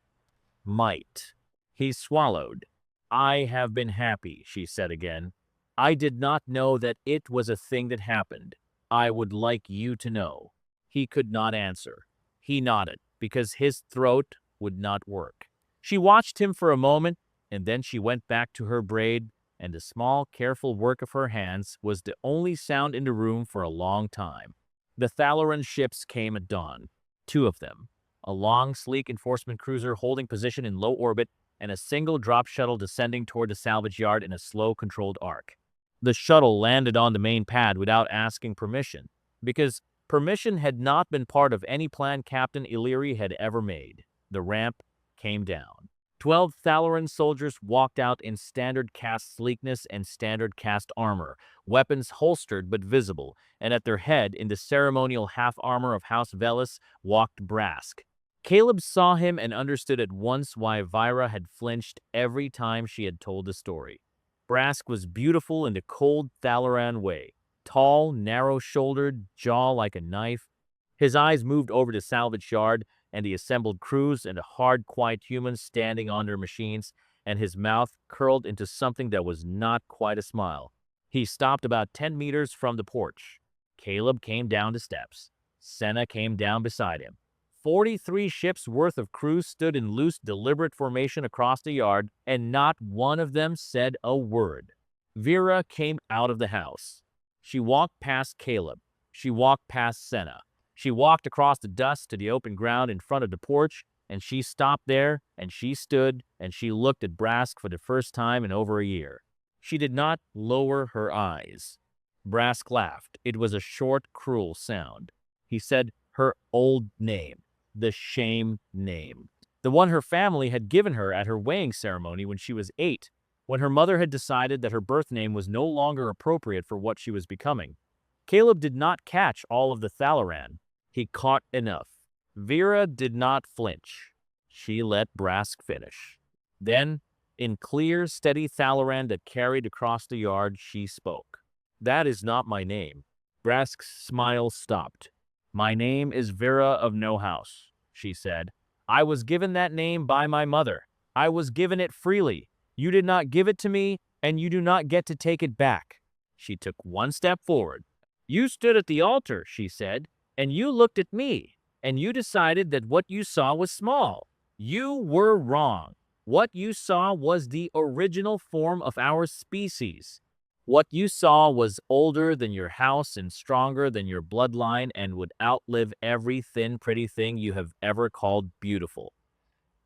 S1: might." He swallowed. "I have been happy," she said again. "I did not know that it was a thing that happened. I would like you to know." He could not answer. He nodded, because his throat would not work. She watched him for a moment, and then she went back to her braid, and the small, careful work of her hands was the only sound in the room for a long time. The Thalaran ships came at dawn. 2 of them. A long, sleek enforcement cruiser holding position in low orbit, and a single drop shuttle descending toward the salvage yard in a slow, controlled arc. The shuttle landed on the main pad without asking permission, because permission had not been part of any plan Captain Illyri had ever made. The ramp came down. 12 Thalaran soldiers walked out in standard cast sleekness and standard cast armor, weapons holstered but visible, and at their head, in the ceremonial half-armor of House Velis, walked Brask. Caleb saw him and understood at once why Vira had flinched every time she had told the story. Brask was beautiful in the cold Thalaran way. Tall, narrow-shouldered, jaw like a knife. His eyes moved over the salvage yard and the assembled crews and the hard, quiet humans standing on their machines, and his mouth curled into something that was not quite a smile. He stopped about 10 meters from the porch. Caleb came down the steps. Senna came down beside him. 43 ships worth of crews stood in loose, deliberate formation across the yard, and not one of them said a word. Vera came out of the house. She walked past Caleb. She walked past Senna. She walked across the dust to the open ground in front of the porch, And she stopped there, and she stood, and she looked at Brask for the first time in over a year. She did not lower her eyes. Brask laughed. It was a short, cruel sound. He said her old name, the shame name, the one her family had given her at her weighing ceremony when she was 8, when her mother had decided that her birth name was no longer appropriate for what she was becoming. Caleb did not catch all of the Thalaran. He caught enough. Vera did not flinch. She let Brask finish. Then, in clear, steady Thalaran that carried across the yard, she spoke. "That is not my name." Brask's smile stopped. "My name is Vera of No House," she said. "I was given that name by my mother. I was given it freely. You did not give it to me, and you do not get to take it back." She took one step forward. "You stood at the altar," she said, "and you looked at me, and you decided that what you saw was small. You were wrong. What you saw was the original form of our species. What you saw was older than your house and stronger than your bloodline and would outlive every thin, pretty thing you have ever called beautiful.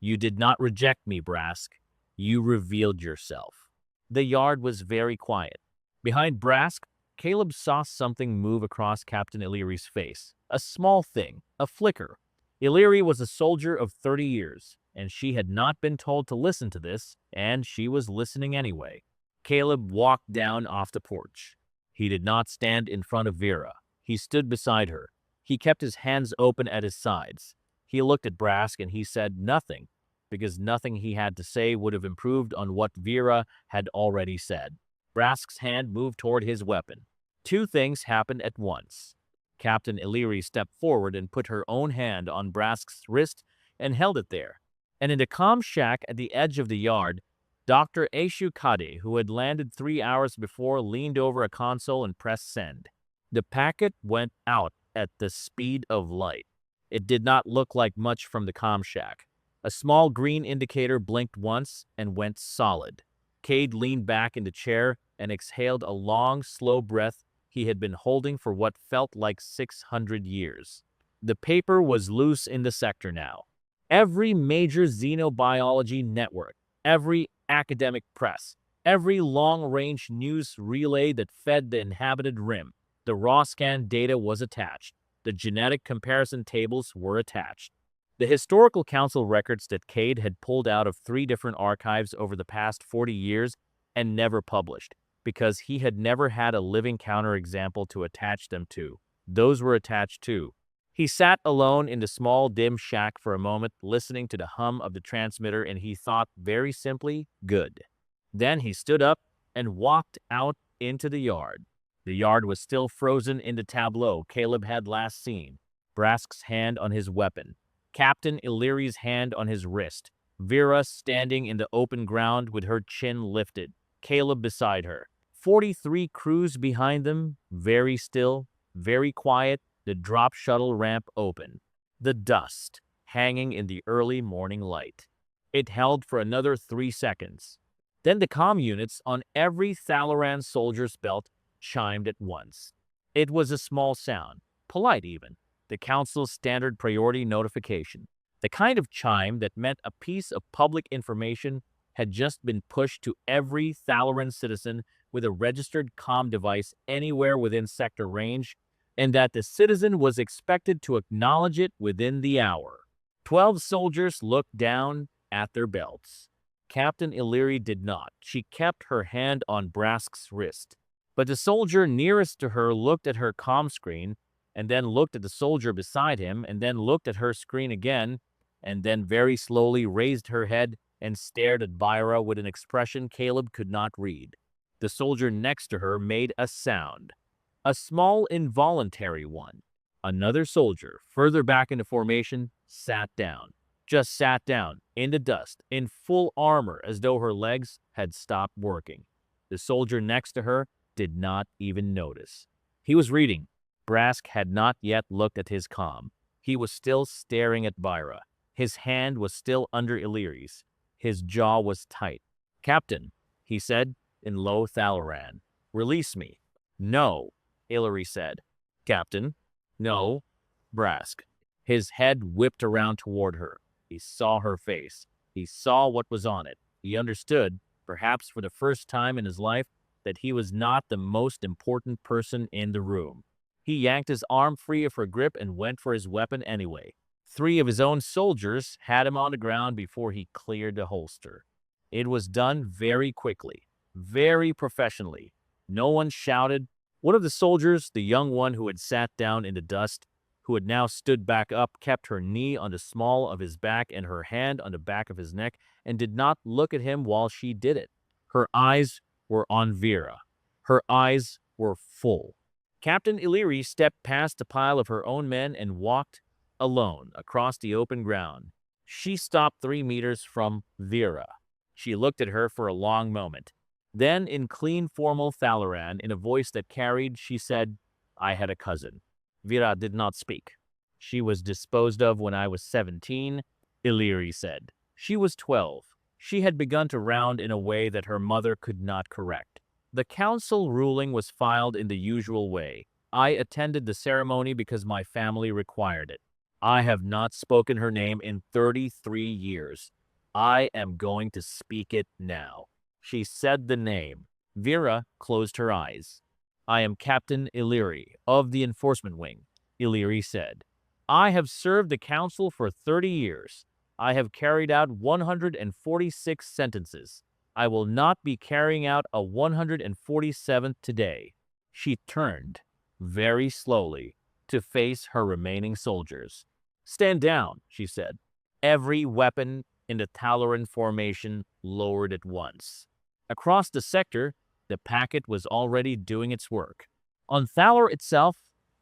S1: You did not reject me, Brask. You revealed yourself." The yard was very quiet. Behind Brask, Caleb saw something move across Captain Illyri's face. A small thing, a flicker. Illyri was a soldier of 30 years, and she had not been told to listen to this, and she was listening anyway. Caleb walked down off the porch. He did not stand in front of Vera. He stood beside her. He kept his hands open at his sides. He looked at Brask and he said nothing, because nothing he had to say would have improved on what Vera had already said. Brask's hand moved toward his weapon. Two things happened at once. Captain Illyri stepped forward and put her own hand on Brask's wrist and held it there. And in the calm shack at the edge of the yard, Dr. Aishu Kade, who had landed 3 hours before, leaned over a console and pressed send. The packet went out at the speed of light. It did not look like much from the comm shack. A small green indicator blinked once and went solid. Cade leaned back in the chair and exhaled a long, slow breath he had been holding for what felt like 600 years. The paper was loose in the sector now. Every major xenobiology network, every academic press, every long-range news relay that fed the inhabited rim, the raw scan data was attached. The genetic comparison tables were attached. The historical council records that Cade had pulled out of 3 different archives over the past 40 years and never published, because he had never had a living counterexample to attach them to. Those were attached too. He sat alone in the small, dim shack for a moment, listening to the hum of the transmitter, and he thought very simply, good. Then he stood up and walked out into the yard. The yard was still frozen in the tableau Caleb had last seen. Brask's hand on his weapon. Captain Illyri's hand on his wrist. Vera standing in the open ground with her chin lifted. Caleb beside her. 43 crews behind them, very still, very quiet. The drop shuttle ramp open. The dust hanging in the early morning light. It held for another 3 seconds. Then the comm units on every Thalaran soldier's belt chimed at once. It was a small sound, polite even, the council's standard priority notification, the kind of chime that meant a piece of public information had just been pushed to every Thalaran citizen with a registered comm device anywhere within sector range, and that the citizen was expected to acknowledge it within the hour. 12 soldiers looked down at their belts. Captain Illyri did not. She kept her hand on Brask's wrist. But the soldier nearest to her looked at her comm screen, and then looked at the soldier beside him, and then looked at her screen again, and then very slowly raised her head and stared at Vyra with an expression Caleb could not read. The soldier next to her made a sound. A small involuntary one. Another soldier, further back into formation, sat down. Just sat down, in the dust, in full armor as though her legs had stopped working. The soldier next to her did not even notice. He was reading. Brask had not yet looked at his comm. He was still staring at Vyra. His hand was still under Illyri's. His jaw was tight. "Captain," he said in low Thalaran, "release me." "No," Illyri said. "Captain." "No." Brask. His head whipped around toward her. He saw her face. He saw what was on it. He understood, perhaps for the first time in his life, that he was not the most important person in the room. He yanked his arm free of her grip and went for his weapon anyway. 3 of his own soldiers had him on the ground before he cleared the holster. It was done very quickly, very professionally. No one shouted. One of the soldiers, the young one who had sat down in the dust, who had now stood back up, kept her knee on the small of his back and her hand on the back of his neck, and did not look at him while she did it. Her eyes were on Vera. Her eyes were full. Captain Illyri stepped past the pile of her own men and walked alone across the open ground. She stopped 3 meters from Vera. She looked at her for a long moment. Then, in clean, formal Thalaran, in a voice that carried, she said, "I had a cousin." Vera did not speak. "She was disposed of when I was 17, Illyri said. She was 12. She had begun to round in a way that her mother could not correct. The council ruling was filed in the usual way. I attended the ceremony because my family required it. I have not spoken her name in 33 years. I am going to speak it now." She said the name. Vera closed her eyes. "I am Captain Illyri of the Enforcement Wing," Illyri said. "I have served the council for 30 years. I have carried out 146 sentences. I will not be carrying out a 147th today." She turned, very slowly, to face her remaining soldiers. "Stand down," she said. Every weapon in the Talaran formation lowered at once. Across the sector, the packet was already doing its work. On Thalar itself,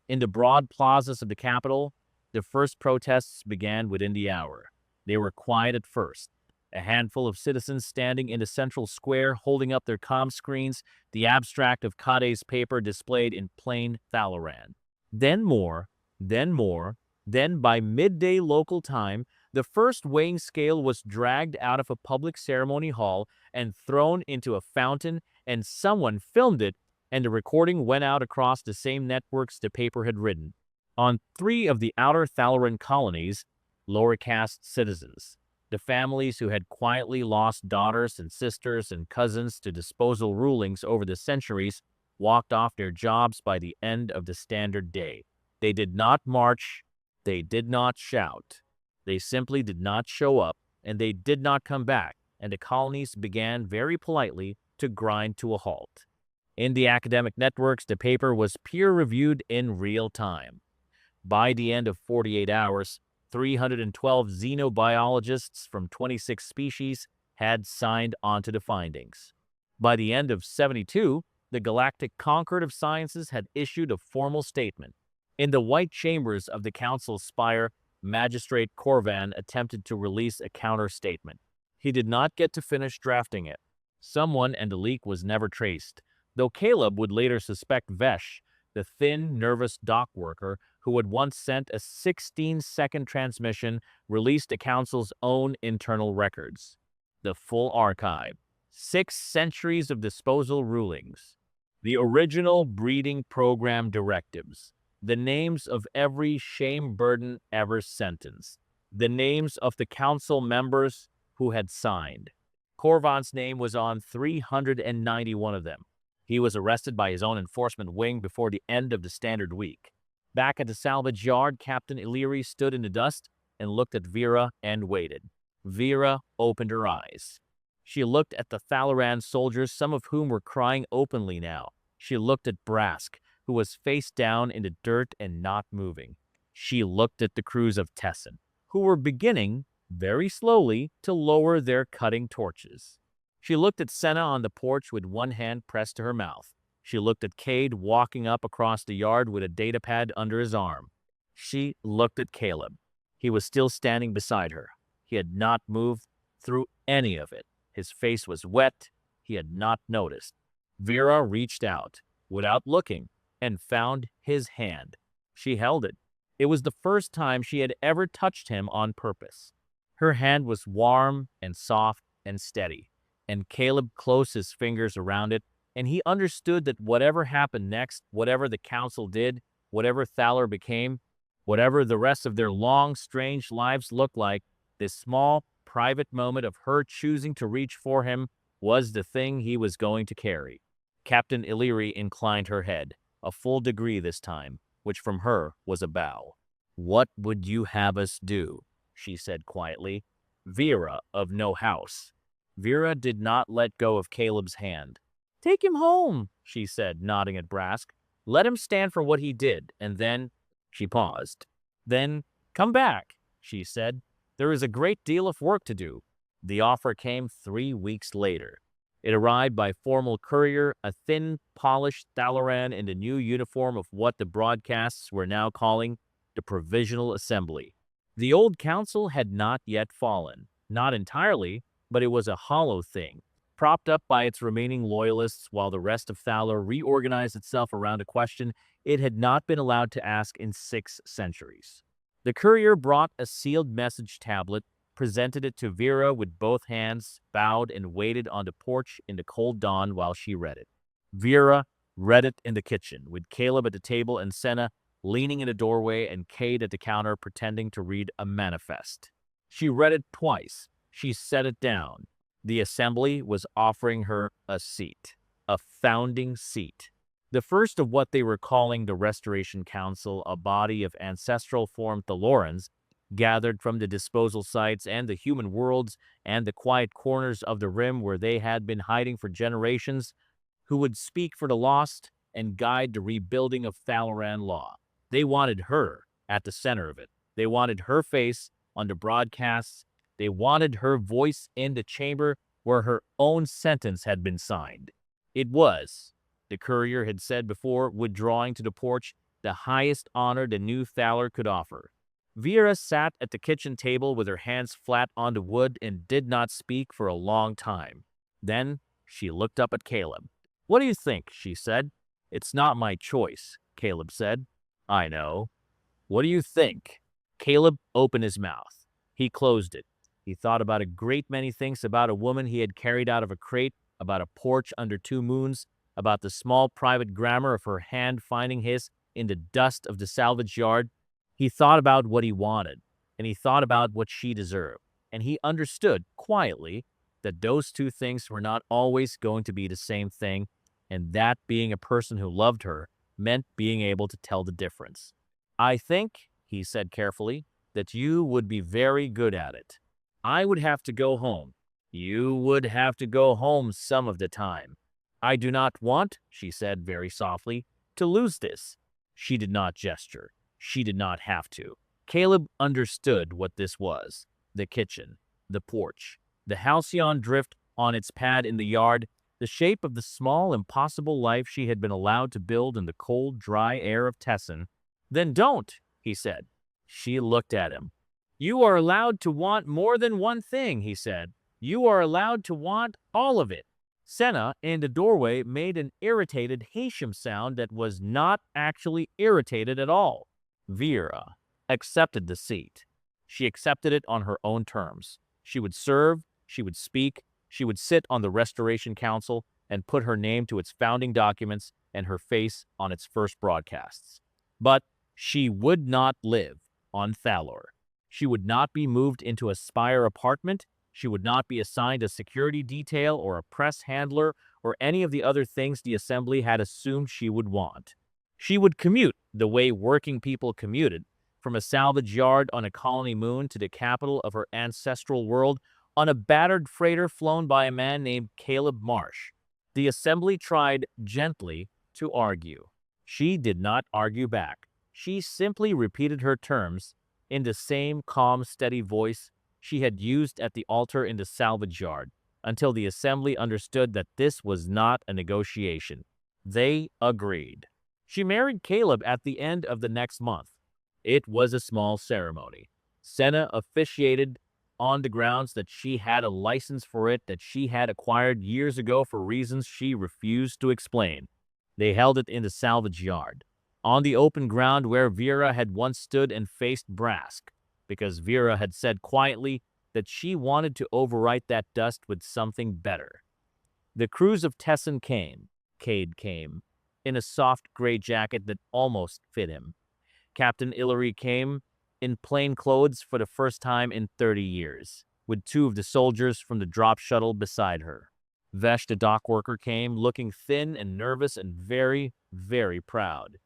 S1: in the broad plazas of the capital, the first protests began within the hour. They were quiet at first. A handful of citizens standing in the central square holding up their comm screens, the abstract of Kade's paper displayed in plain Thalaran. Then more, then by midday local time, the first weighing scale was dragged out of a public ceremony hall and thrown into a fountain, and someone filmed it, and the recording went out across the same networks the paper had ridden. On 3 of the outer Thalaran colonies, lower caste citizens, the families who had quietly lost daughters and sisters and cousins to disposal rulings over the centuries, walked off their jobs by the end of the standard day. They did not march, they did not shout. They simply did not show up, and they did not come back, and the colonies began very politely to grind to a halt. In the academic networks, the paper was peer-reviewed in real time. By the end of 48 hours, 312 xenobiologists from 26 species had signed onto the findings. By the end of 72, the Galactic Concord of Sciences had issued a formal statement. In the white chambers of the council's spire, Magistrate Corvan attempted to release a counter-statement. He did not get to finish drafting it. Someone, and the leak was never traced, though Caleb would later suspect Vesh, the thin, nervous dock worker who had once sent a 16-second transmission, released the council's own internal records. The full archive. 6 centuries of disposal rulings. The original breeding program directives. The names of every shame burden ever sentenced. The names of the council members who had signed. Corvan's name was on 391 of them. He was arrested by his own enforcement wing before the end of the standard week. Back at the salvage yard, Captain Illyri stood in the dust and looked at Vera and waited. Vera opened her eyes. She looked at the Thalaran soldiers, some of whom were crying openly now. She looked at Brask, who was face down in the dirt and not moving. She looked at the crews of Tessin, who were beginning, very slowly, to lower their cutting torches. She looked at Senna on the porch with one hand pressed to her mouth. She looked at Cade walking up across the yard with a datapad under his arm. She looked at Caleb. He was still standing beside her. He had not moved through any of it. His face was wet. He had not noticed. Vera reached out, without looking, and found his hand. She held it. It was the first time she had ever touched him on purpose. Her hand was warm and soft and steady, and Caleb closed his fingers around it, and he understood that whatever happened next, whatever the council did, whatever Thalar became, whatever the rest of their long, strange lives looked like, This small, private moment of her choosing to reach for him was the thing he was going to carry. Captain Illyri inclined her head, a full degree this time, which from her was a bow. "What would you have us do?" she said quietly. "Vera of no house." Vera did not let go of Caleb's hand. "Take him home," she said, nodding at Brask. "Let him stand for what he did, and then—" She paused. "Then come back," she said. "There is a great deal of work to do." The offer came 3 weeks later. It arrived by formal courier, a thin, polished Thalaran in the new uniform of what the broadcasts were now calling the Provisional Assembly. The old council had not yet fallen. Not entirely, but it was a hollow thing, propped up by its remaining loyalists while the rest of Thalar reorganized itself around a question it had not been allowed to ask in 6 centuries. The courier brought a sealed message tablet, presented it to Vera with both hands, bowed, and waited on the porch in the cold dawn while she read it. Vera read it in the kitchen, with Caleb at the table and Senna leaning in the doorway and Cade at the counter pretending to read a manifest. She read it twice. She set it down. The assembly was offering her a seat, a founding seat. The first of what they were calling the Restoration Council, a body of ancestral-formed Thalorans, gathered from the disposal sites and the human worlds and the quiet corners of the rim where they had been hiding for generations, who would speak for the lost and guide the rebuilding of Thalaran law. They wanted her at the center of it. They wanted her face on the broadcasts. They wanted her voice in the chamber where her own sentence had been signed. It was, the courier had said before, withdrawing to the porch, the highest honor the new Thalar could offer. Vera sat at the kitchen table with her hands flat on the wood and did not speak for a long time. Then she looked up at Caleb. "What do you think?" she said. "It's not my choice," Caleb said. "I know. What do you think?" Caleb opened his mouth. He closed it. He thought about a great many things, about a woman he had carried out of a crate, about a porch under 2 moons, about the small private grammar of her hand finding his in the dust of the salvage yard. He thought about what he wanted, and he thought about what she deserved, and he understood, quietly, that those 2 things were not always going to be the same thing, and that being a person who loved her meant being able to tell the difference. "I think," he said carefully, "that you would be very good at it. I would have to go home. You would have to go home some of the time. I do not want," she said very softly, "to lose this." She did not gesture. She did not have to. Caleb understood what this was. The kitchen, the porch, the halcyon drift on its pad in the yard, the shape of the small, impossible life she had been allowed to build in the cold, dry air of Tessin. "Then don't," he said. She looked at him. "You are allowed to want more than one thing," he said. "You are allowed to want all of it." Senna, in the doorway, made an irritated Hashem sound that was not actually irritated at all. Vera accepted the seat. She accepted it on her own terms. She would serve, she would speak, she would sit on the Restoration Council and put her name to its founding documents and her face on its first broadcasts. But she would not live on Thalor. She would not be moved into a Spire apartment. She would not be assigned a security detail or a press handler or any of the other things the Assembly had assumed she would want. She would commute the way working people commuted, from a salvage yard on a colony moon to the capital of her ancestral world on a battered freighter flown by a man named Caleb Marsh. The Assembly tried gently to argue. She did not argue back. She simply repeated her terms in the same calm, steady voice she had used at the altar in the salvage yard, until the Assembly understood that this was not a negotiation. They agreed. She married Caleb at the end of the next month. It was a small ceremony. Senna officiated on the grounds that she had a license for it that she had acquired years ago for reasons she refused to explain. They held it in the salvage yard, on the open ground where Vera had once stood and faced Brask, because Vera had said quietly that she wanted to overwrite that dust with something better. The crews of Tessin came. Cade came, in a soft gray jacket that almost fit him. Captain Illyri came, in plain clothes for the first time in 30 years, with two of the soldiers from the drop shuttle beside her. Vesh, the dock worker, came, looking thin and nervous and very, very proud.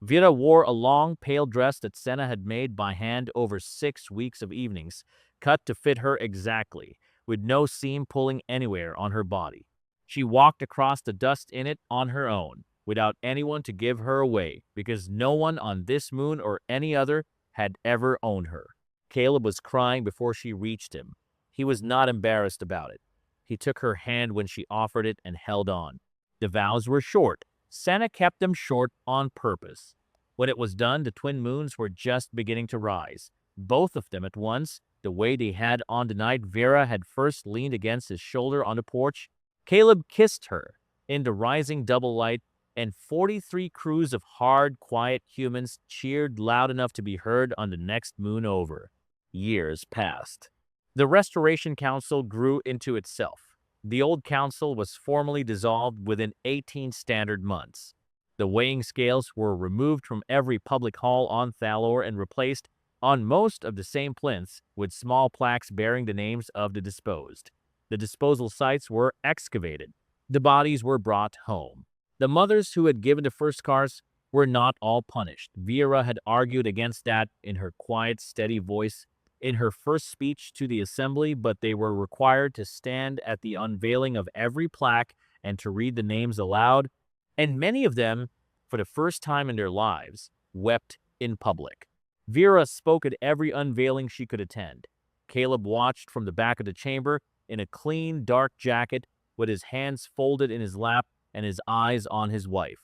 S1: Vera wore a long, pale dress that Senna had made by hand over 6 weeks of evenings, cut to fit her exactly, with no seam pulling anywhere on her body. She walked across the dust in it on her own, without anyone to give her away, because no one on this moon or any other had ever owned her. Caleb was crying before she reached him. He was not embarrassed about it. He took her hand when she offered it and held on. The vows were short. Santa kept them short on purpose. When it was done, the twin moons were just beginning to rise, both of them at once, the way they had on the night Vera had first leaned against his shoulder on the porch. Caleb kissed her in the rising double light, and 43 crews of hard, quiet humans cheered loud enough to be heard on the next moon over. Years passed. The Restoration Council grew into itself. The old council was formally dissolved within 18 standard months. The weighing scales were removed from every public hall on Thalor and replaced, on most of the same plinths, with small plaques bearing the names of the disposed. The disposal sites were excavated. The bodies were brought home. The mothers who had given the first cars were not all punished. Vera had argued against that in her quiet, steady voice in her first speech to the assembly, but they were required to stand at the unveiling of every plaque and to read the names aloud, and many of them, for the first time in their lives, wept in public. Vera spoke at every unveiling she could attend. Caleb watched from the back of the chamber in a clean, dark jacket, with his hands folded in his lap and his eyes on his wife.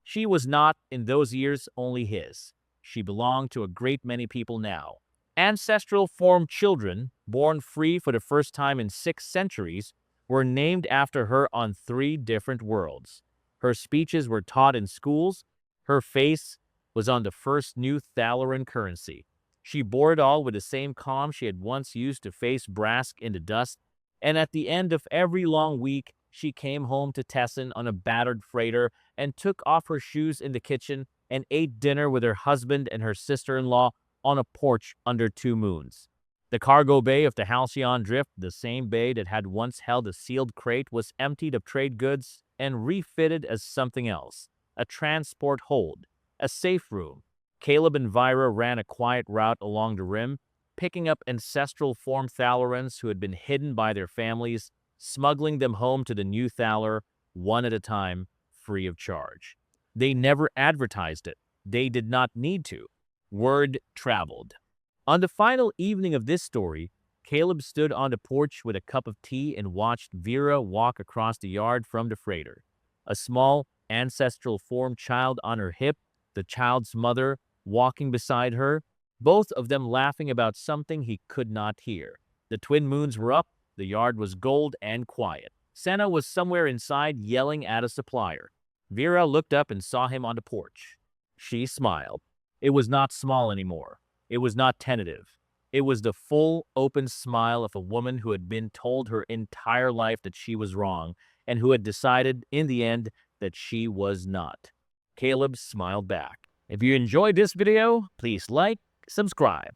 S1: She was not, in those years, only his. She belonged to a great many people now. Ancestral form children, born free for the first time in 6 centuries, were named after her on 3 different worlds. Her speeches were taught in schools. Her face was on the first new Thalaran currency. She bore it all with the same calm she had once used to face Brask in the dust, and at the end of every long week, she came home to Tessin on a battered freighter and took off her shoes in the kitchen and ate dinner with her husband and her sister-in-law on a porch under 2 moons. The cargo bay of the Halcyon Drift, the same bay that had once held a sealed crate, was emptied of trade goods and refitted as something else, a transport hold, a safe room. Caleb and Vira ran a quiet route along the rim, picking up ancestral form Thalarans who had been hidden by their families, smuggling them home to the new Thalar, one at a time, free of charge. They never advertised it. They did not need to. Word traveled. On the final evening of this story, Caleb stood on the porch with a cup of tea and watched Vera walk across the yard from the freighter. A small, ancestral form child on her hip, the child's mother walking beside her, both of them laughing about something he could not hear. The twin moons were up, the yard was gold and quiet. Senna was somewhere inside yelling at a supplier. Vera looked up and saw him on the porch. She smiled. It was not small anymore. It was not tentative. It was the full, open smile of a woman who had been told her entire life that she was wrong, and who had decided, in the end, that she was not. Caleb smiled back. If you enjoyed this video, please like, subscribe.